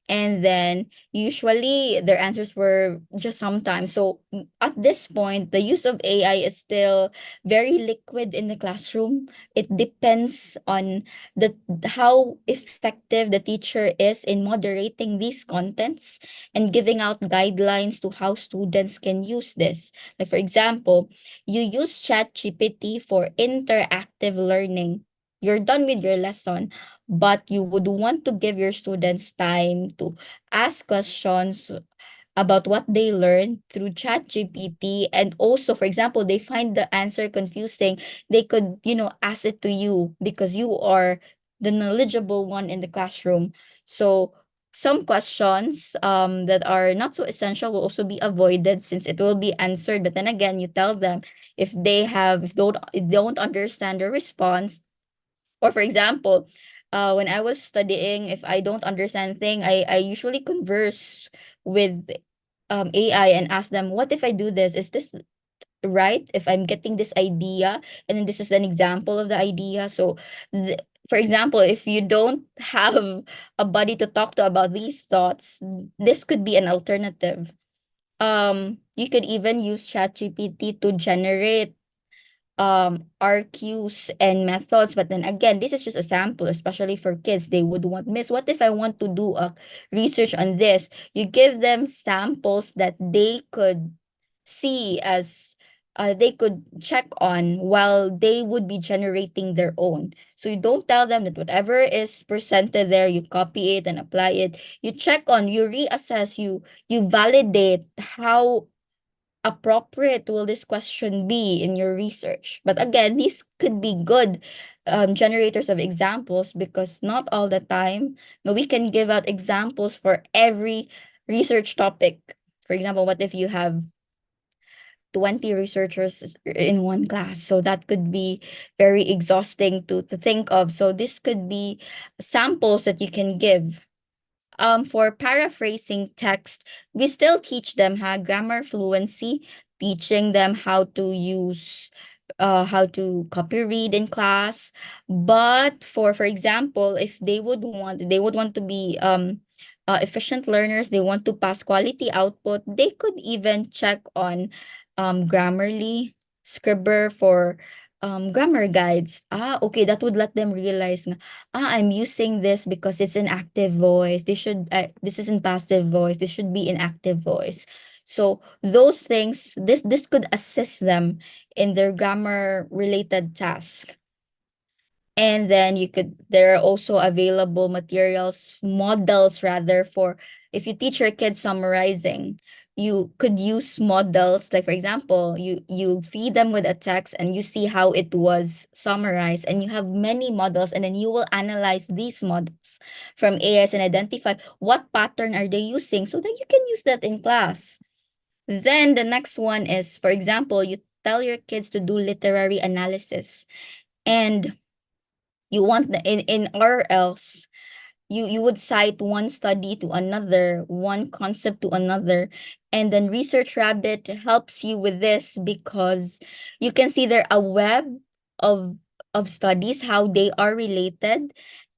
And then usually their answers were just sometimes. So at this point, the use of AI is still very liquid in the classroom. It depends on the how effective the teacher is in moderating these contents and giving out guidelines to how students can use this. Like for example, you use ChatGPT for interactive learning. You're done with your lesson, but you would want to give your students time to ask questions about what they learned through ChatGPT. And also, for example, they find the answer confusing, they could, ask it to you because you are the knowledgeable one in the classroom. So some questions that are not so essential will also be avoided since it will be answered. But then again, you tell them if don't understand the response, or for example, when I was studying, if I don't understand thing, I usually converse with AI and ask them, what if I do this? Is this right? If I'm getting this idea, and then this is an example of the idea. So, for example, if you don't have a buddy to talk to about these thoughts, this could be an alternative. You could even use ChatGPT to generate RQs and methods. But then again, this is just a sample, especially for kids. They would want, Miss, what if I want to do a research on this? You give them samples that they could see as they could check on while they would be generating their own. So you don't tell them that whatever is presented there, you copy it and apply it. You check on, you reassess, you validate how appropriate will this question be in your research. But again, these could be good generators of examples, because not all the time we can give out examples for every research topic. For example, what if you have 20 researchers in one class? So that could be very exhausting to think of. So this could be samples that you can give. For paraphrasing text, we still teach them grammar fluency, teaching them how to copy read in class. But for example, if they would want to be efficient learners, they want to pass quality output, they could even check on Grammarly, Scribber for grammar guides. Okay, that would let them realize I'm using this because it's an active voice. This isn't passive voice. This should be in active voice. So those things, this could assist them in their grammar related task. And then there are also available materials, models rather, for if you teach your kids summarizing, you could use models. Like for example, you feed them with a text and you see how it was summarized, and you have many models, and then you will analyze these models from AS and identify what pattern are they using so that you can use that in class. Then the next one is, for example, you tell your kids to do literary analysis, and you want in RLs, you would cite one study to another, one concept to another, and then Research Rabbit helps you with this because you can see there a web of studies, how they are related.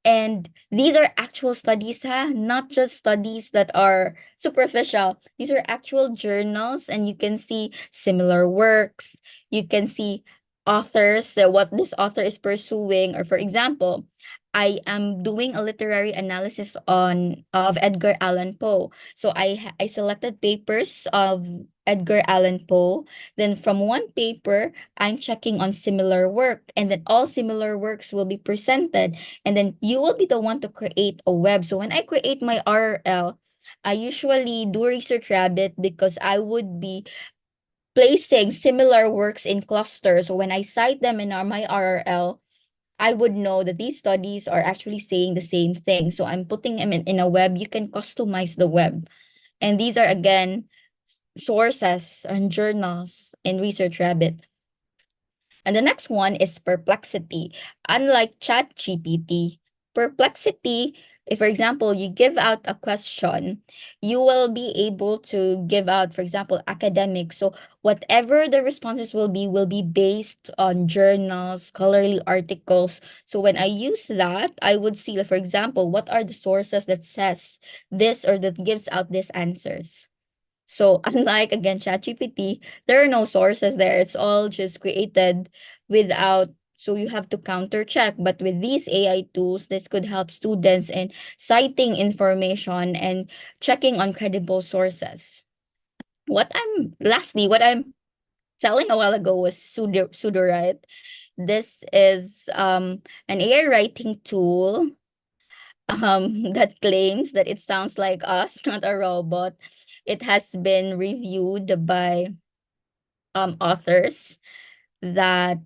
And these are actual studies, not just studies that are superficial. These are actual journals, and you can see similar works. You can see authors, what this author is pursuing. Or for example, I am doing a literary analysis on of Edgar Allan Poe. So I selected papers of Edgar Allan Poe. Then from one paper, I'm checking on similar work, and then all similar works will be presented. And then you will be the one to create a web. So when I create my RL, I usually do Research Rabbit because I would be placing similar works in clusters. So when I cite them in my RL, I would know that these studies are actually saying the same thing. So I'm putting them in a web. You can customize the web. And these are, again, sources and journals in Research Rabbit. And the next one is Perplexity. Unlike ChatGPT, Perplexity, if, for example, you give out a question, you will be able to give out, for example, academic. So whatever the responses will be based on journals, scholarly articles. So when I use that, I would see, like, for example, what are the sources that says this or that gives out these answers. So unlike, again, ChatGPT, there are no sources there. It's all just created without, so you have to counter check. But with these AI tools, this could help students in citing information and checking on credible sources. What I'm telling a while ago was Sudowrite. This is an AI writing tool that claims that it sounds like us, not a robot. It has been reviewed by authors that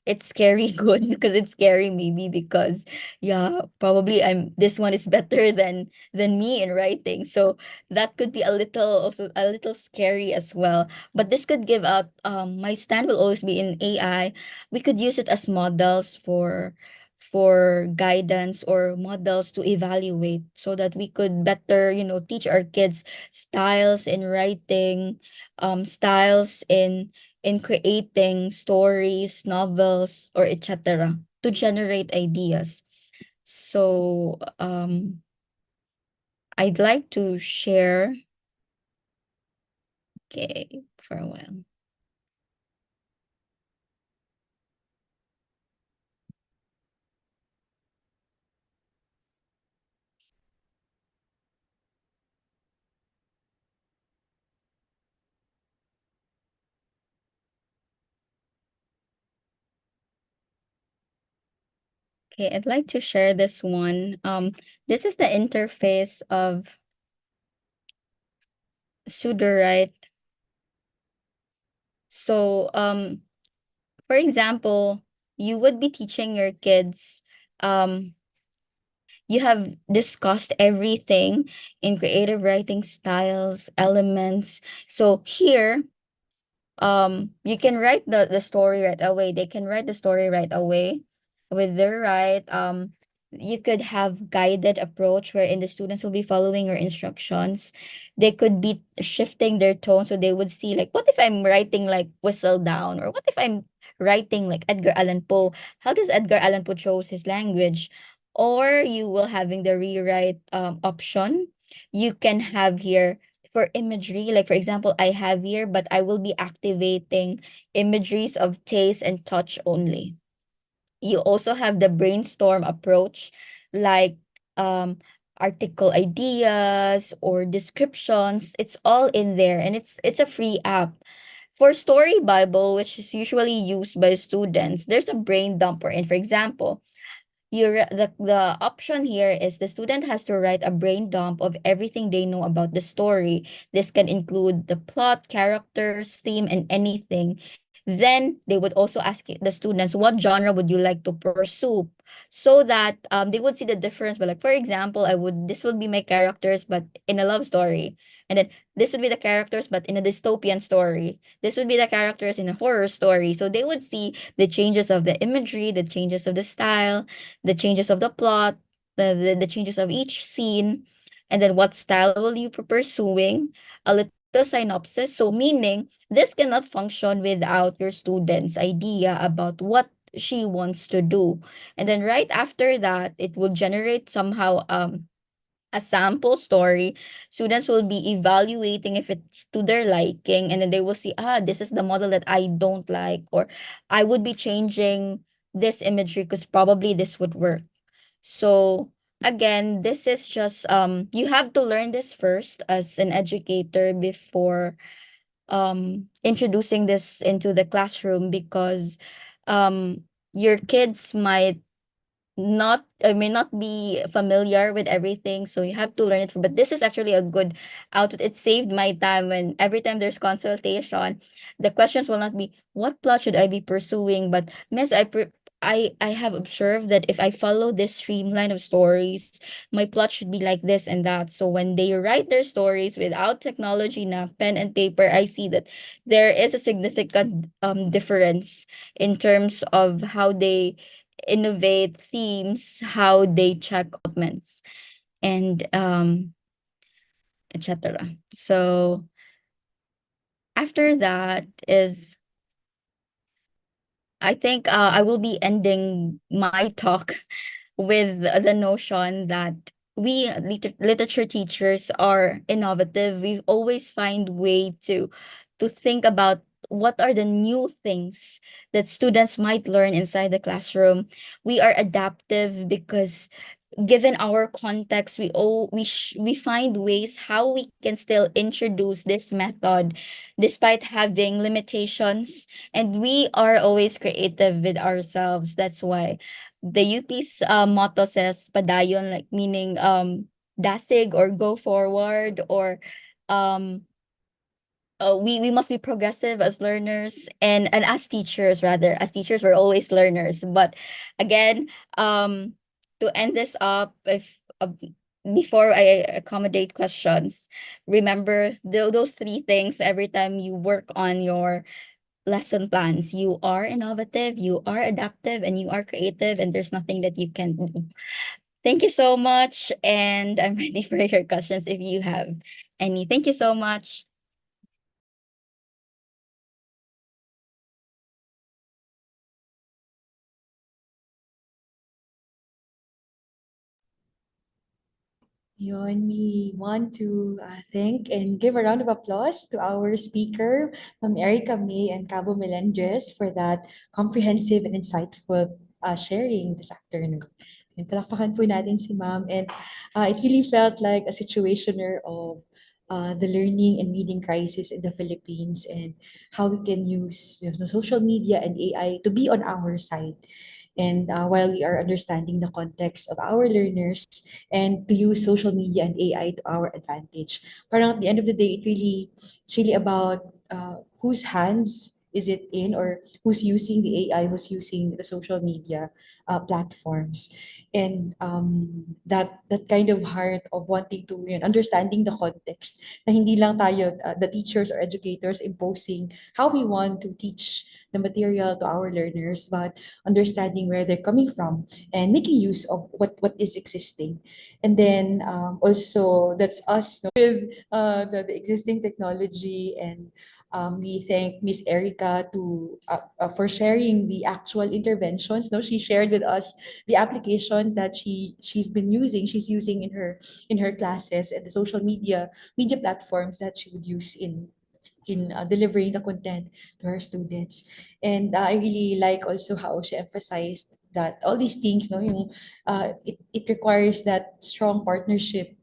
it's scary good because it's scary maybe because yeah, probably I'm this one is better than me in writing. So that could be a little, also a little scary as well. But this could give out, my stand will always be in AI. We could use it as models for guidance or models to evaluate so that we could better, teach our kids styles in writing, styles in creating stories, novels, or etc. to generate ideas. So I'd like to share, okay, for a while. Okay, I'd like to share this one. This is the interface of Sudowrite. So, for example, you would be teaching your kids, you have discussed everything in creative writing styles, elements. So here, you can write the story right away. They can write the story right away with their right. You could have guided approach wherein the students will be following your instructions. They could be shifting their tone, so they would see, like, what if I'm writing like Whistle Down, or what if I'm writing like Edgar Allan Poe? How does Edgar Allan Poe chose his language? Or you will having the rewrite option. You can have here for imagery, like for example, I have here, but I will be activating imageries of taste and touch only. You also have the brainstorm approach, like article ideas or descriptions. It's all in there, and it's a free app. For Story Bible, which is usually used by students, there's a brain dumper. And for example, the option here is the student has to write a brain dump of everything they know about the story. This can include the plot, characters, theme, and anything. Then they would also ask the students, what genre would you like to pursue? So that they would see the difference. But like, for example, this would be my characters, but in a love story. And then this would be the characters, but in a dystopian story. This would be the characters in a horror story. So they would see the changes of the imagery, the changes of the style, the changes of the plot, the changes of each scene, and then what style will you be pursuing, a little synopsis. So meaning this cannot function without your student's idea about what she wants to do. And then right after that, it will generate somehow a sample story. Students will be evaluating if it's to their liking, and then they will see, this is the model that I don't like, or I would be changing this imagery because probably this would work. So again, this is just you have to learn this first as an educator before introducing this into the classroom, because your kids might not may not be familiar with everything, so you have to learn it. But this is actually a good output. It saved my time when every time there's consultation, the questions will not be what plot should I be pursuing, but miss, I have observed that if I follow this streamline of stories, my plot should be like this and that. So when they write their stories without technology na pen and paper, I see that there is a significant difference in terms of how they innovate themes, how they check developments, and etc. So after that is, I think I will be ending my talk with the notion that we literature teachers are innovative. We always find way to think about what are the new things that students might learn inside the classroom. We are adaptive because given our context, we find ways how we can still introduce this method despite having limitations, and we are always creative with ourselves. That's why the UP's motto says padayon, like meaning dasig or go forward, or um we must be progressive as learners, and as teachers, rather, as teachers we're always learners. But again, to end this up, if before I accommodate questions, remember those three things every time you work on your lesson plans. You are innovative, you are adaptive, and you are creative, and there's nothing that you can do. Thank you so much, and I'm ready for your questions if you have any. Thank you so much. Yun, we want to thank and give a round of applause to our speaker, Ma'am Erica May and Cabo Melendres, for that comprehensive and insightful sharing this afternoon. And palakpakan po natin si Ma'am. And it really felt like a situationer of the learning and reading crisis in the Philippines, and how we can use, the social media and AI to be on our side. And while we are understanding the context of our learners, and to use social media and AI to our advantage. Parang at the end of the day, it's really about whose hands is it in, or who's using the AI, who's using the social media platforms. And that kind of heart of wanting to, understanding the context, na hindi lang tayo, the teachers or educators, imposing how we want to teach the material to our learners, but understanding where they're coming from and making use of what is existing. And then also that's us, no, with the existing technology. And we thank Miss Erica for sharing the actual interventions. No, she shared with us the applications that she's using in her classes, and the social media platforms that she would use in delivering the content to her students. And I really like also how she emphasized that all these things, no, it requires that strong partnership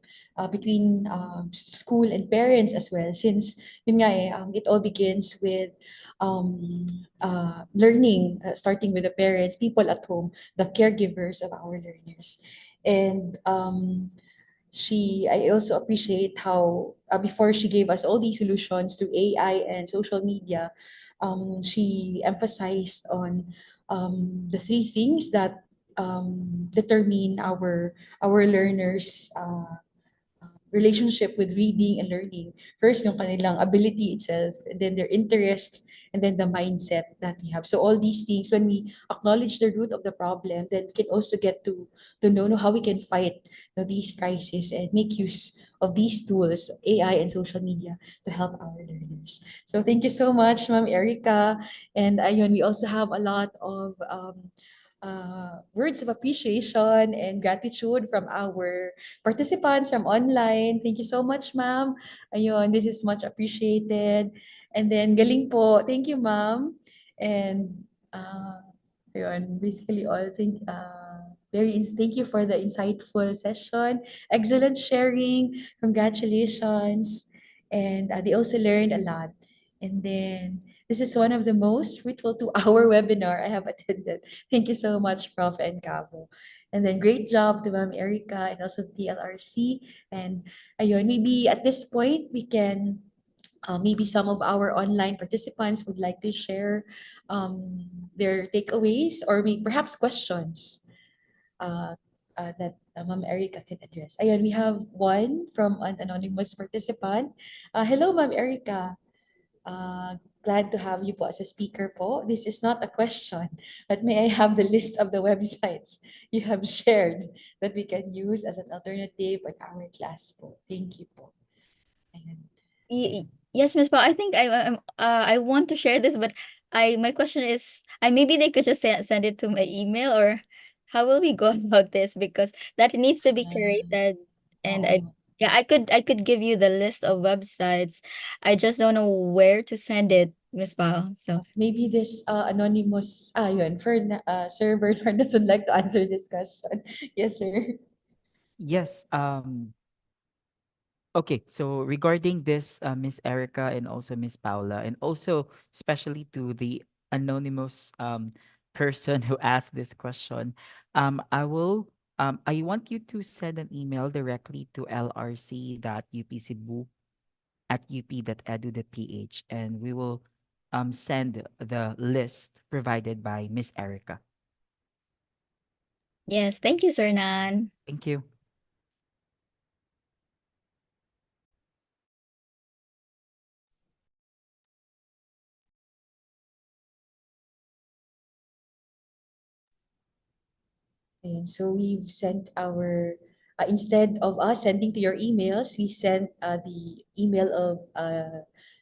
between school and parents as well, since yun nga it all begins with learning, starting with the parents, people at home, the caregivers of our learners. And I also appreciate how, before she gave us all these solutions through AI and social media, she emphasized on the three things that determine our learners' relationship with reading and learning. First, yung kanilang ability itself, and then their interest, and then the mindset that we have. So all these things, when we acknowledge the root of the problem, then we can also get to know how we can fight, these crises and make use of these tools, AI and social media, to help our learners. So thank you so much, Ma'am Erica. And ayun, we also have a lot of words of appreciation and gratitude from our participants from online. Thank you so much, ma'am. Ayun, this is much appreciated. And then, galing po. Thank you, ma'am. And, ayun, basically all. Thank you for the insightful session. Excellent sharing. Congratulations. And they also learned a lot. And then, this is one of the most fruitful 2-hour webinar I have attended. Thank you so much, Prof. and Cabo. And then great job to Ma'am Erica and also the TLRC. And ayun, maybe at this point, we can, maybe some of our online participants would like to share their takeaways or maybe perhaps questions that Ma'am Erica can address. Ayun, we have one from an anonymous participant. Hello, Ma'am Erica. Glad to have you po as a speaker po. This is not a question, but may I have the list of the websites you have shared that we can use as an alternative on our class po. Thank you po. Ayan. Yes, Miss Pao. I think I want to share this, but my question is, maybe they could just send it to my email, or how will we go about this? Because that needs to be curated, and Oo. I could give you the list of websites. I just don't know where to send it, Miss Pao. So Maybe this anonymous, yun, Sir Bernard doesn't like to answer this question. Yes, sir. Yes. Okay, so regarding this, Miss Erica and also Miss Paula, and also especially to the anonymous person who asked this question, I want you to send an email directly to lrc.upcebu at up.edu.ph, and we will send the list provided by Miss Erica. yes, thank you, Sir Nan. Thank you. And so we've sent instead of us sending to your emails, we sent the email of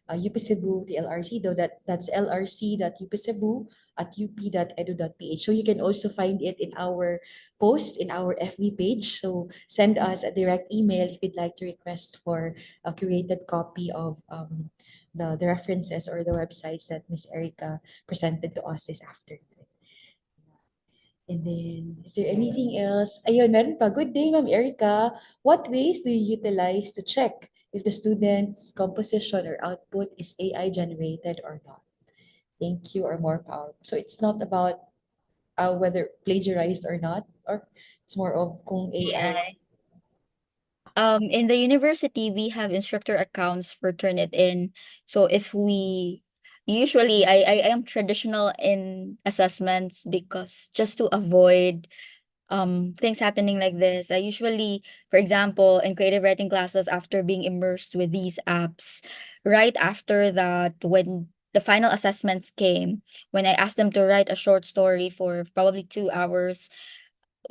UP Cebu, the LRC, though that's lrc.upcebu at up.edu.ph. So you can also find it in our post in our FB page. So send us a direct email if you'd like to request for a curated copy of the references or the websites that Miss Erica presented to us this afternoon. And then, is there anything else? Ayun, meron pa. Good day, Ma'am Erica. What ways do you utilize to check if the student's composition or output is AI generated or not? Thank you, or more power. So it's not about whether plagiarized or not, or it's more of kung AI. AI. In the university, we have instructor accounts for Turnitin. So if we usually I am traditional in assessments because just to avoid things happening like this. I usually, for example, in creative writing classes, after being immersed with these apps, right after that, when the final assessments came, when I asked them to write a short story for probably 2 hours,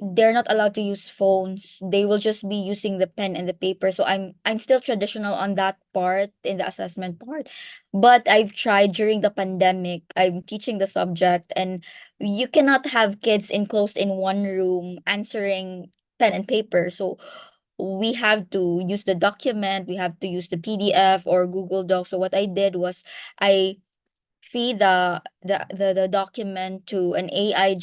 they're not allowed to use phones. They will just be using the pen and the paper. So I'm still traditional on that part, in the assessment part. But I've tried during the pandemic. I'm teaching the subject, and you cannot have kids enclosed in one room answering pen and paper. So we have to use the document, we have to use the PDF or Google Docs. So what I did was I feed the document to an AI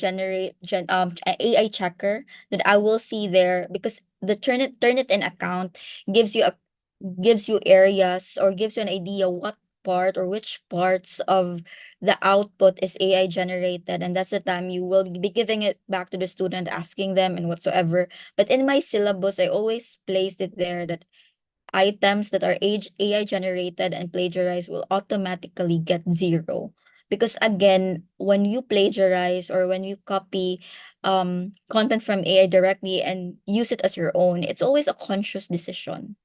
checker that I will see there, because the Turnitin account gives you a gives you areas, or gives you an idea what part or which parts of the output is AI generated, and that's the time you will be giving it back to the student, asking them and whatsoever. But in my syllabus, I always place it there that items that are AI generated and plagiarized will automatically get zero. Because again, when you plagiarize or when you copy content from AI directly and use it as your own, it's always a conscious decision.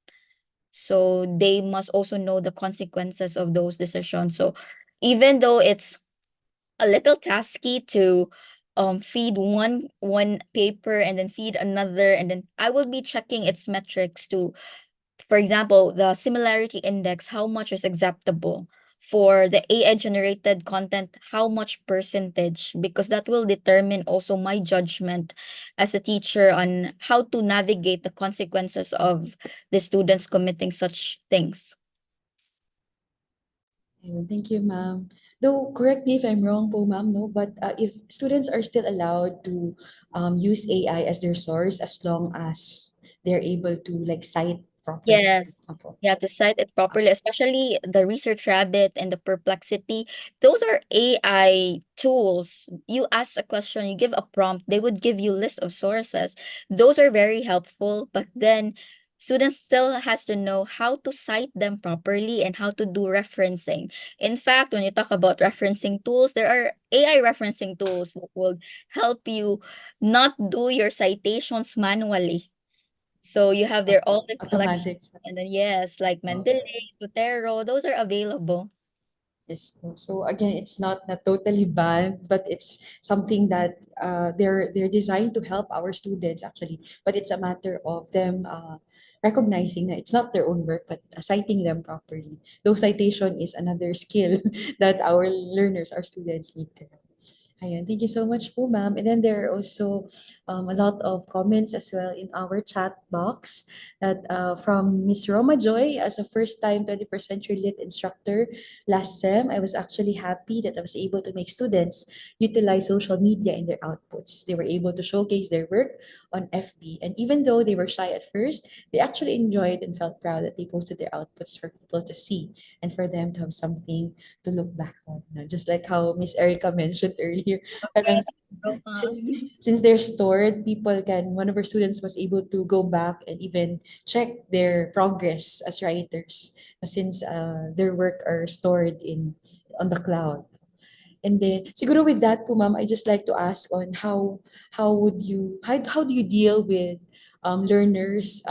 So they must also know the consequences of those decisions. So even though it's a little tasky to feed one paper and then feed another, and then I will be checking its metrics to, for example, the similarity index, how much is acceptable for the AI generated content, how much percentage, because that will determine also my judgment as a teacher on how to navigate the consequences of the students committing such things. Ayun, thank you, ma'am. Though, correct me if I'm wrong po, ma'am, no? But if students are still allowed to use AI as their source as long as they're able to like cite properly. Yes. Opo. Yeah, to cite it properly, especially the Research Rabbit and the Perplexity. Those are AI tools. You ask a question, you give a prompt, they would give you list of sources. Those are very helpful, but then students still has to know how to cite them properly and how to do referencing. In fact, when you talk about referencing tools, there are AI referencing tools that will help you not do your citations manually. So you have their Opo. all the collection, Automatics. and then yes, like Mendeley, Tutero, those are available. Yes po. So again, it's not na totally banned, but it's something that they're designed to help our students actually. But it's a matter of them recognizing that it's not their own work, but citing them properly. Though citation is another skill that our learners, our students need to know. Ayan, thank you so much po, ma'am. And then there are also a lot of comments as well in our chat box that from Miss Roma Joy, as a first-time 21st Century Lit instructor last sem, I was actually happy that I was able to make students utilize social media in their outputs. They were able to showcase their work on FB. And even though they were shy at first, they actually enjoyed and felt proud that they posted their outputs for people to see and for them to have something to look back on. No? Just like how Miss Erica mentioned earlier, parang Yes. So, since they're stored, people can, one of our students was able to go back and even check their progress as writers since their work are stored in on the cloud. And then siguro with that po, ma'am, I just like to ask on how do you deal with learners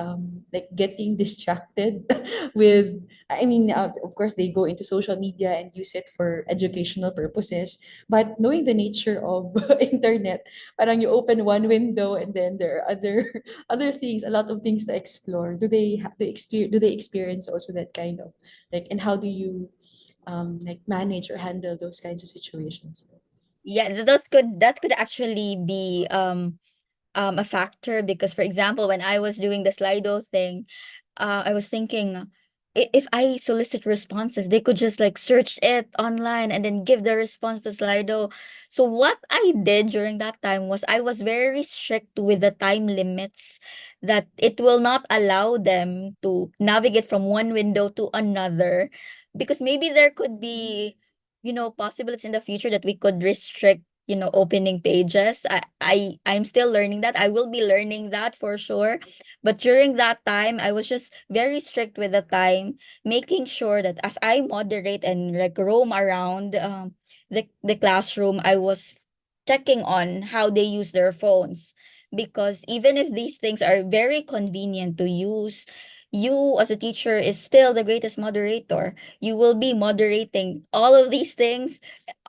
like getting distracted with, I mean, of course they go into social media and use it for educational purposes, but knowing the nature of internet, parang you open one window and then there are other other things, a lot of things to explore. Do they have to experience, do they experience also that kind of like, and how do you like manage or handle those kinds of situations? yeah, that could actually be a factor, because for example, when I was doing the Slido thing, I was thinking, if I solicit responses, they could just like search it online and then give the response to Slido. So what I did during that time was I was very strict with the time limits, that it will not allow them to navigate from one window to another, because maybe there could be, possibilities in the future that we could restrict, opening pages. I'm still learning that. I will be learning that for sure. But during that time, I was just very strict with the time, making sure that as I moderate and like roam around the classroom, I was checking on how they use their phones. Because even if these things are very convenient to use, you as a teacher is still the greatest moderator. You will be moderating all of these things.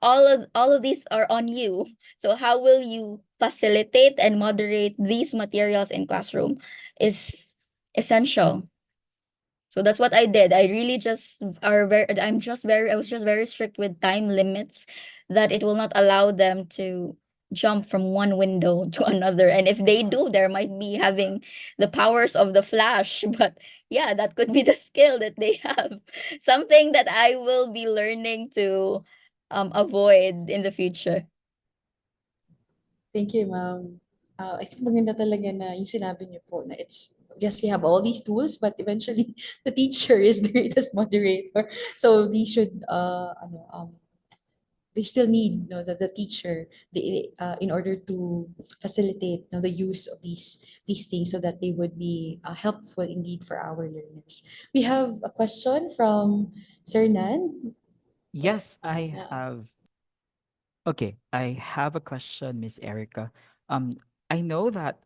All of these are on you. So how will you facilitate and moderate these materials in classroom is essential. So that's what I did. I was just very strict with time limits, that it will not allow them to jump from one window to another. And if they do, there might be having the powers of the flash. But yeah, that could be the skill that they have. Something that I will be learning to avoid in the future. Thank you, ma'am. I think maganda talaga na yung sinabi niyo po na it's, yes, we have all these tools, but eventually the teacher is the greatest moderator. So these should, they still need, the teacher in order to facilitate, the use of these things so that they would be helpful indeed for our learners. We have a question from Sir Nan. Yes, I Yeah. have. Okay, I have a question, Miss Erica. Um, I know that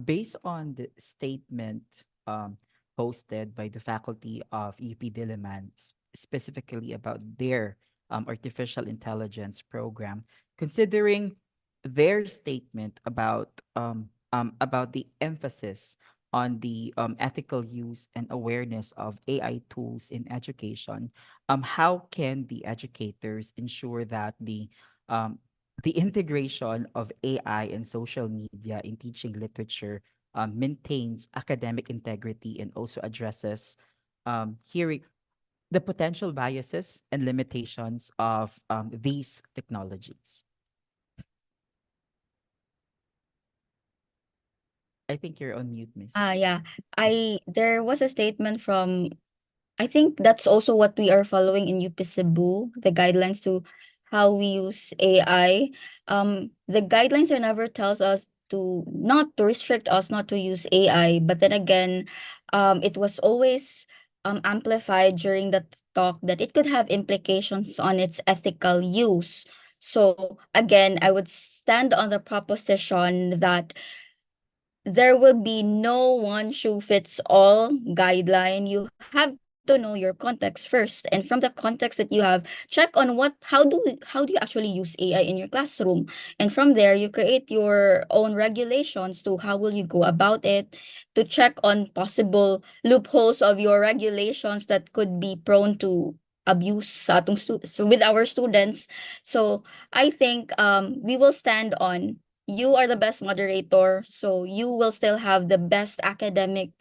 based on the statement, um, posted by the faculty of UP Diliman, specifically about their artificial intelligence program, considering their statement about the emphasis on the ethical use and awareness of AI tools in education. How can the educators ensure that um, the integration of AI and social media in teaching literature maintains academic integrity and also addresses hearing the potential biases and limitations of these technologies? I think you're on mute, Miss. Yeah. There was a statement from, I think that's also what we are following in UP Cebu, the guidelines to how we use AI. The guidelines are never tells us to not to restrict us not to use AI, but then again, it was always amplified during the talk that it could have implications on its ethical use. So again, I would stand on the proposition that there will be no one shoe fits all guideline. You have to know your context first, and from the context that you have, check on how do you actually use AI in your classroom, and from there you create your own regulations to how will you go about it, to check on possible loopholes of your regulations that could be prone to abuse sa atong so with our students. So I think we will stand on, you are the best moderator, so you will still have the best academic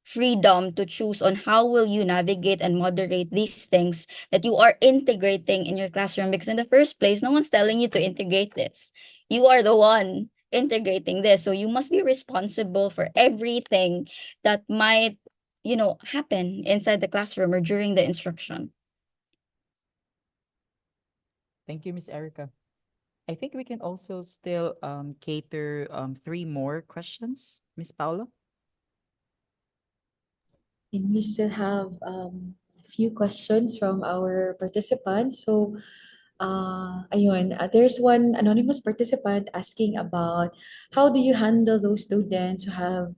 freedom to choose on how will you navigate and moderate these things that you are integrating in your classroom, because in the first place no one's telling you to integrate this. You are the one integrating this, so you must be responsible for everything that might, happen inside the classroom or during the instruction. Thank you, Miss Erica. I think we can also still cater three more questions, Miss Paula. And we still have a few questions from our participants. So, ayun, there's one anonymous participant asking about how do you handle those students who have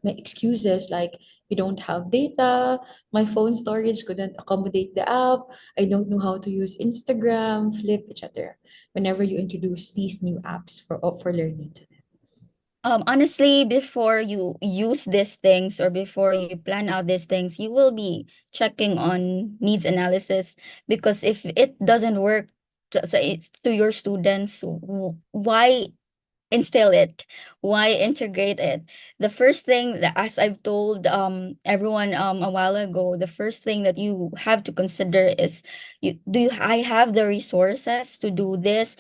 may excuses like we don't have data, my phone storage couldn't accommodate the app, I don't know how to use Instagram, Flip, etc. Whenever you introduce these new apps for learning to them. Honestly, before you use these things or before you plan out these things, you will be checking on needs analysis, because if it doesn't work to your students, why instill it? Why integrate it? The first thing that, as I've told everyone a while ago, the first thing that you have to consider is, I have the resources to do this?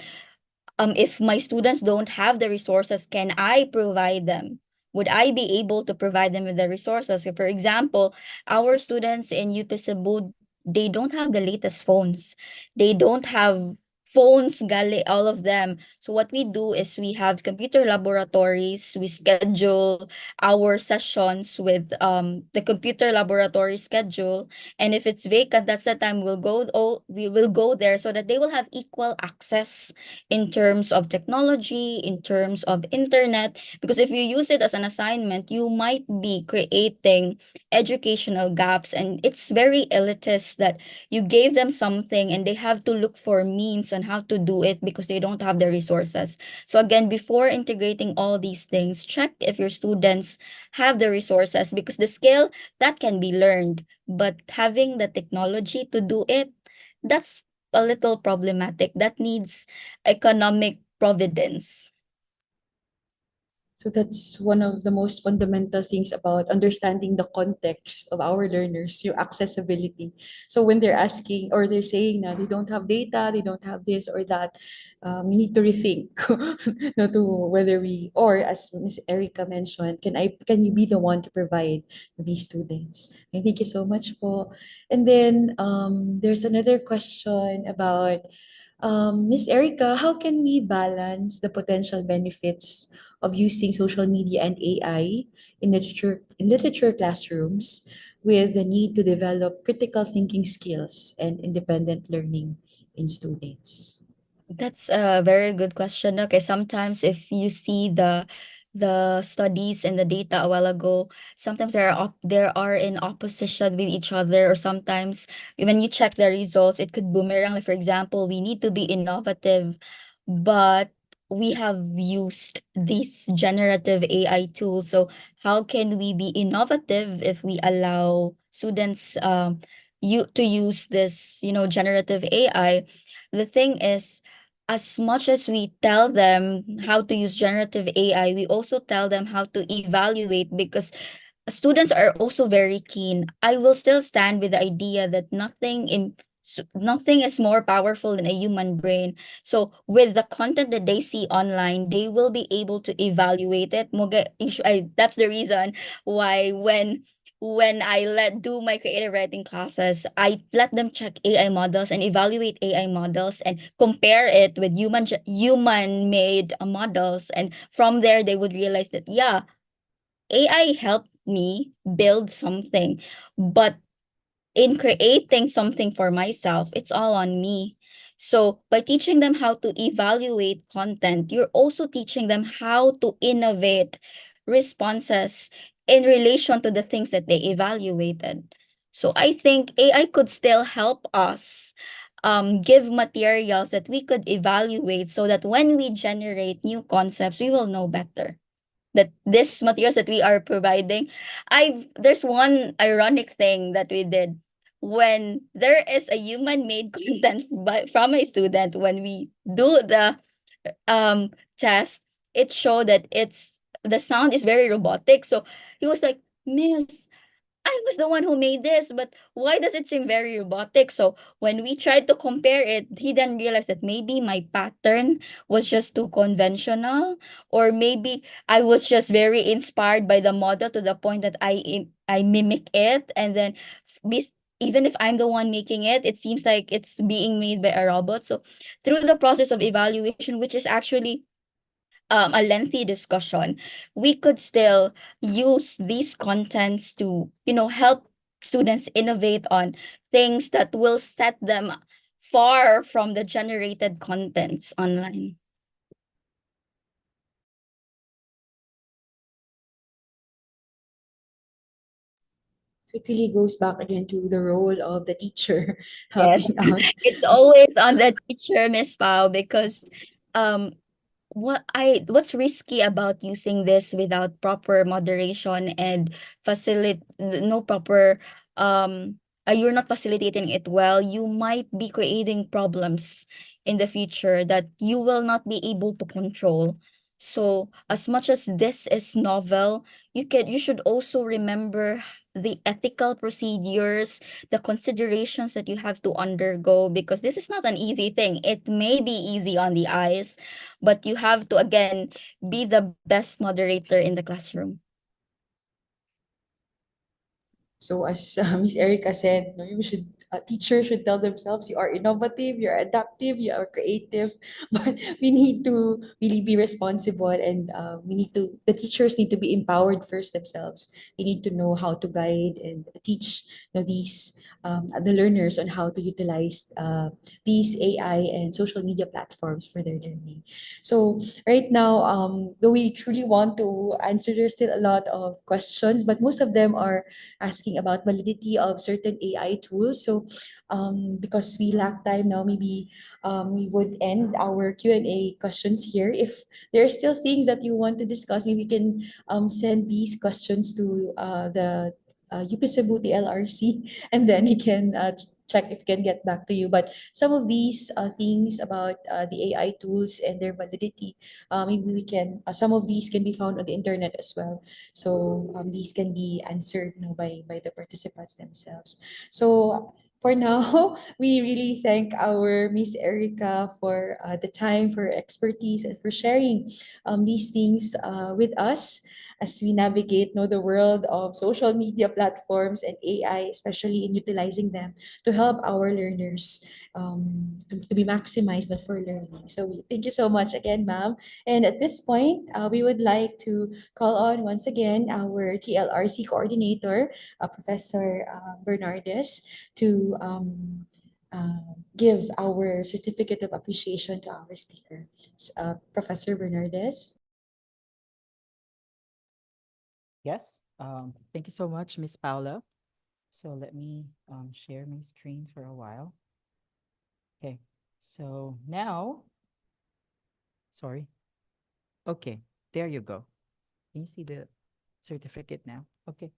If my students don't have the resources, can I provide them? Would I be able to provide them with the resources? So for example, our students in UP Cebu, they don't have the latest phones. They don't have phones, gali, all of them. So what we do is we have computer laboratories. We schedule our sessions with the computer laboratory schedule. And if it's vacant, that's the time we will go there so that they will have equal access in terms of technology, in terms of internet. Because if you use it as an assignment, you might be creating educational gaps. And it's very elitist that you gave them something and they have to look for means on how to do it because they don't have the resources. So again, before integrating all these things, check if your students have the resources, because the skill that can be learned, but having the technology to do it, that's a little problematic. That needs economic providence. So that's one of the most fundamental things about understanding the context of our learners, your accessibility. So when they're asking or they're saying that they don't have data, they don't have this or that, we need to rethink no, to whether we, or as Miss Erica mentioned, can you be the one to provide these students? And thank you so much po. And then there's another question about Miss Erica, how can we balance the potential benefits of using social media and AI in literature classrooms with the need to develop critical thinking skills and independent learning in students? That's a very good question. Okay, sometimes if you see the studies and the data a while ago, sometimes there are in opposition with each other, or sometimes when you check the results, it could boomerang. Like for example, we need to be innovative, but we have used these generative AI tools. So how can we be innovative if we allow students you to use this, generative AI? The thing is, as much as we tell them how to use generative AI, we also tell them how to evaluate, because students are also very keen. I will still stand with the idea that nothing is more powerful than a human brain. So with the content that they see online, they will be able to evaluate it. That's the reason why when I let do my creative writing classes, I let them check AI models and evaluate AI models and compare it with human made models, and from there they would realize that, yeah, AI helped me build something, but in creating something for myself, it's all on me. So by teaching them how to evaluate content, you're also teaching them how to innovate responses in relation to the things that they evaluated. So I think AI could still help us give materials that we could evaluate, so that when we generate new concepts, we will know better that this materials that we are providing. I There's one ironic thing that we did when there is a human made content from a student. When we do the test, it showed that the sound is very robotic. So he was like, Miss, I was the one who made this, but why does it seem very robotic? So when we tried to compare it, he then realized that maybe my pattern was just too conventional, or maybe I was just very inspired by the model to the point that I mimic it, and then be, even if I'm the one making it, it seems like it's being made by a robot. So through the process of evaluation, which is actually a lengthy discussion, we could still use these contents to, help students innovate on things that will set them far from the generated contents online. It really goes back again to the role of the teacher Yes, helping out. it's always on the teacher, Miss Pao, because um what's risky about using this without proper moderation and no proper you're not facilitating it well, you might be creating problems in the future that you will not be able to control. So as much as this is novel, you should also remember the ethical procedures, the considerations that you have to undergo, because this is not an easy thing. It may be easy on the eyes, but you have to again be the best moderator in the classroom. So as Miss Erica said, no, you should teachers should tell themselves you are innovative, you're adaptive, you are creative, but we need to really be responsible, and we need to the teachers need to be empowered first themselves. They need to know how to guide and teach, these the learners on how to utilize these AI and social media platforms for their learning. So right now, though we truly want to answer, there's still a lot of questions, but most of them are asking about validity of certain AI tools. So because we lack time now, maybe we would end our Q&A questions here. If there are still things that you want to discuss, maybe you can send these questions to the UP Cebu LRC, and then we can check if we can get back to you. But some of these things about the AI tools and their validity, maybe we can, some of these can be found on the internet as well. So these can be answered, by the participants themselves. So for now, we really thank our Miss Erica for the time, for expertise, and for sharing these things with us as we navigate, the world of social media platforms and AI, especially in utilizing them to help our learners to be maximized for learning. So thank you so much again, ma'am. And at this point, we would like to call on once again our TLRC coordinator, Professor Bernardes, to give our certificate of appreciation to our speaker. Professor Bernardes. Yes. Thank you so much, Miss Paula. So let me share my screen for a while. Okay. So now, sorry. Okay, there you go. Can you see the certificate now? Okay.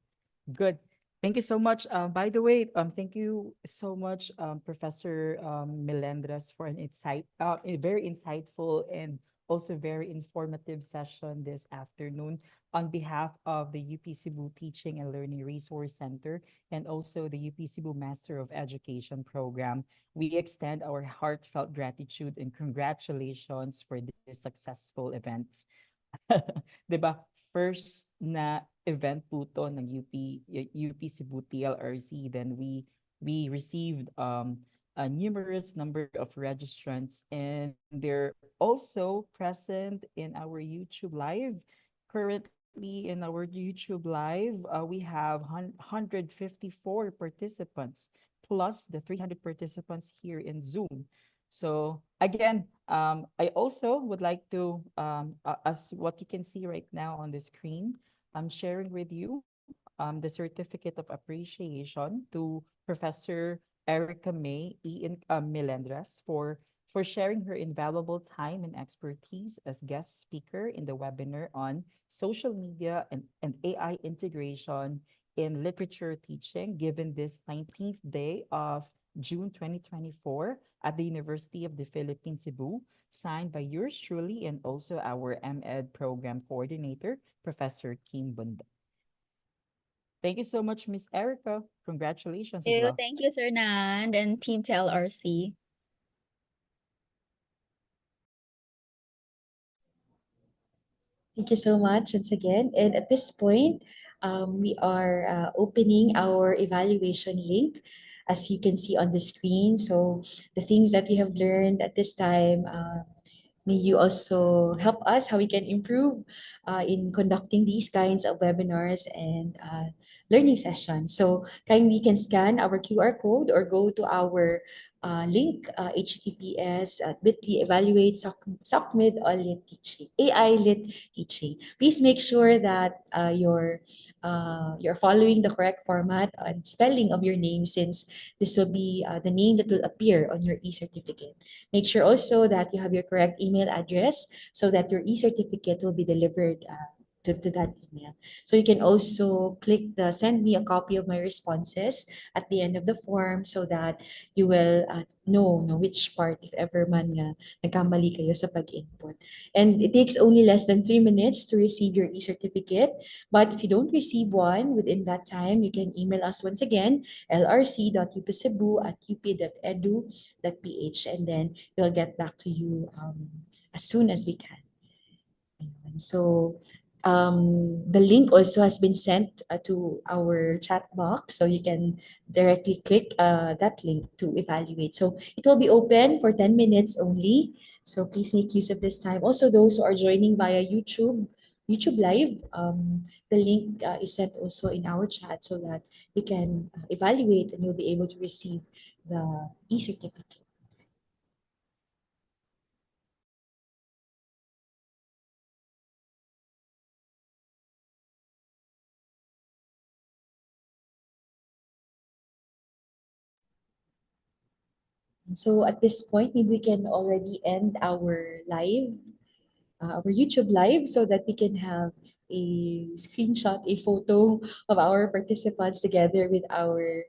Good. Thank you so much. By the way, thank you so much, Professor Melendres, for an a very insightful and also very informative session this afternoon on behalf of the UP Cebu Teaching and Learning Resource Center and also the UP Cebu Master of Education program. We extend our heartfelt gratitude and congratulations for this successful event. 'Di ba? First na event po to ng UP Cebu TLRC. Then we received a numerous number of registrants, and they're also present in our YouTube live. Currently in our YouTube live, we have 154 participants plus the 300 participants here in Zoom. So again, I also would like to, as what you can see right now on the screen, I'm sharing with you the certificate of appreciation to Professor Erica May Melendres for sharing her invaluable time and expertise as guest speaker in the webinar on social media and AI integration in literature teaching, given this 19th day of June 2024 at the University of the Philippines, Cebu, signed by yours truly and also our MEd program coordinator, Professor Kim Bunda. Thank you so much, Miss Erica. Congratulations as well. Thank you, Sir Nand and Team TLRC. Thank you so much once again. And at this point, we are opening our evaluation link, as you can see on the screen. So the things that we have learned at this time, may you also help us how we can improve in conducting these kinds of webinars and learning sessions. So kindly you can scan our QR code or go to our link, https bit.ly evaluate SOCMID all lit teaching, AI lit teaching. Please make sure that you're following the correct format and spelling of your name, since this will be the name that will appear on your e-certificate. Make sure also that you have your correct email address so that your e-certificate will be delivered to that email. So you can also click the send me a copy of my responses at the end of the form so that you will know no, which part, if ever man nga, nagkamali kayo sa pag-input. And it takes only less than 3 minutes to receive your e-certificate. But if you don't receive one within that time, you can email us once again, lrc.upcebu@up.edu.ph, and then we'll get back to you as soon as we can. Ayun. So the link also has been sent to our chat box, so you can directly click that link to evaluate. So it will be open for 10 minutes only. So please make use of this time. Also, those who are joining via YouTube Live, the link is sent also in our chat so that you can evaluate and you'll be able to receive the e-certificate. So at this point, maybe we can already end our YouTube live, so that we can have a screenshot, a photo of our participants together with our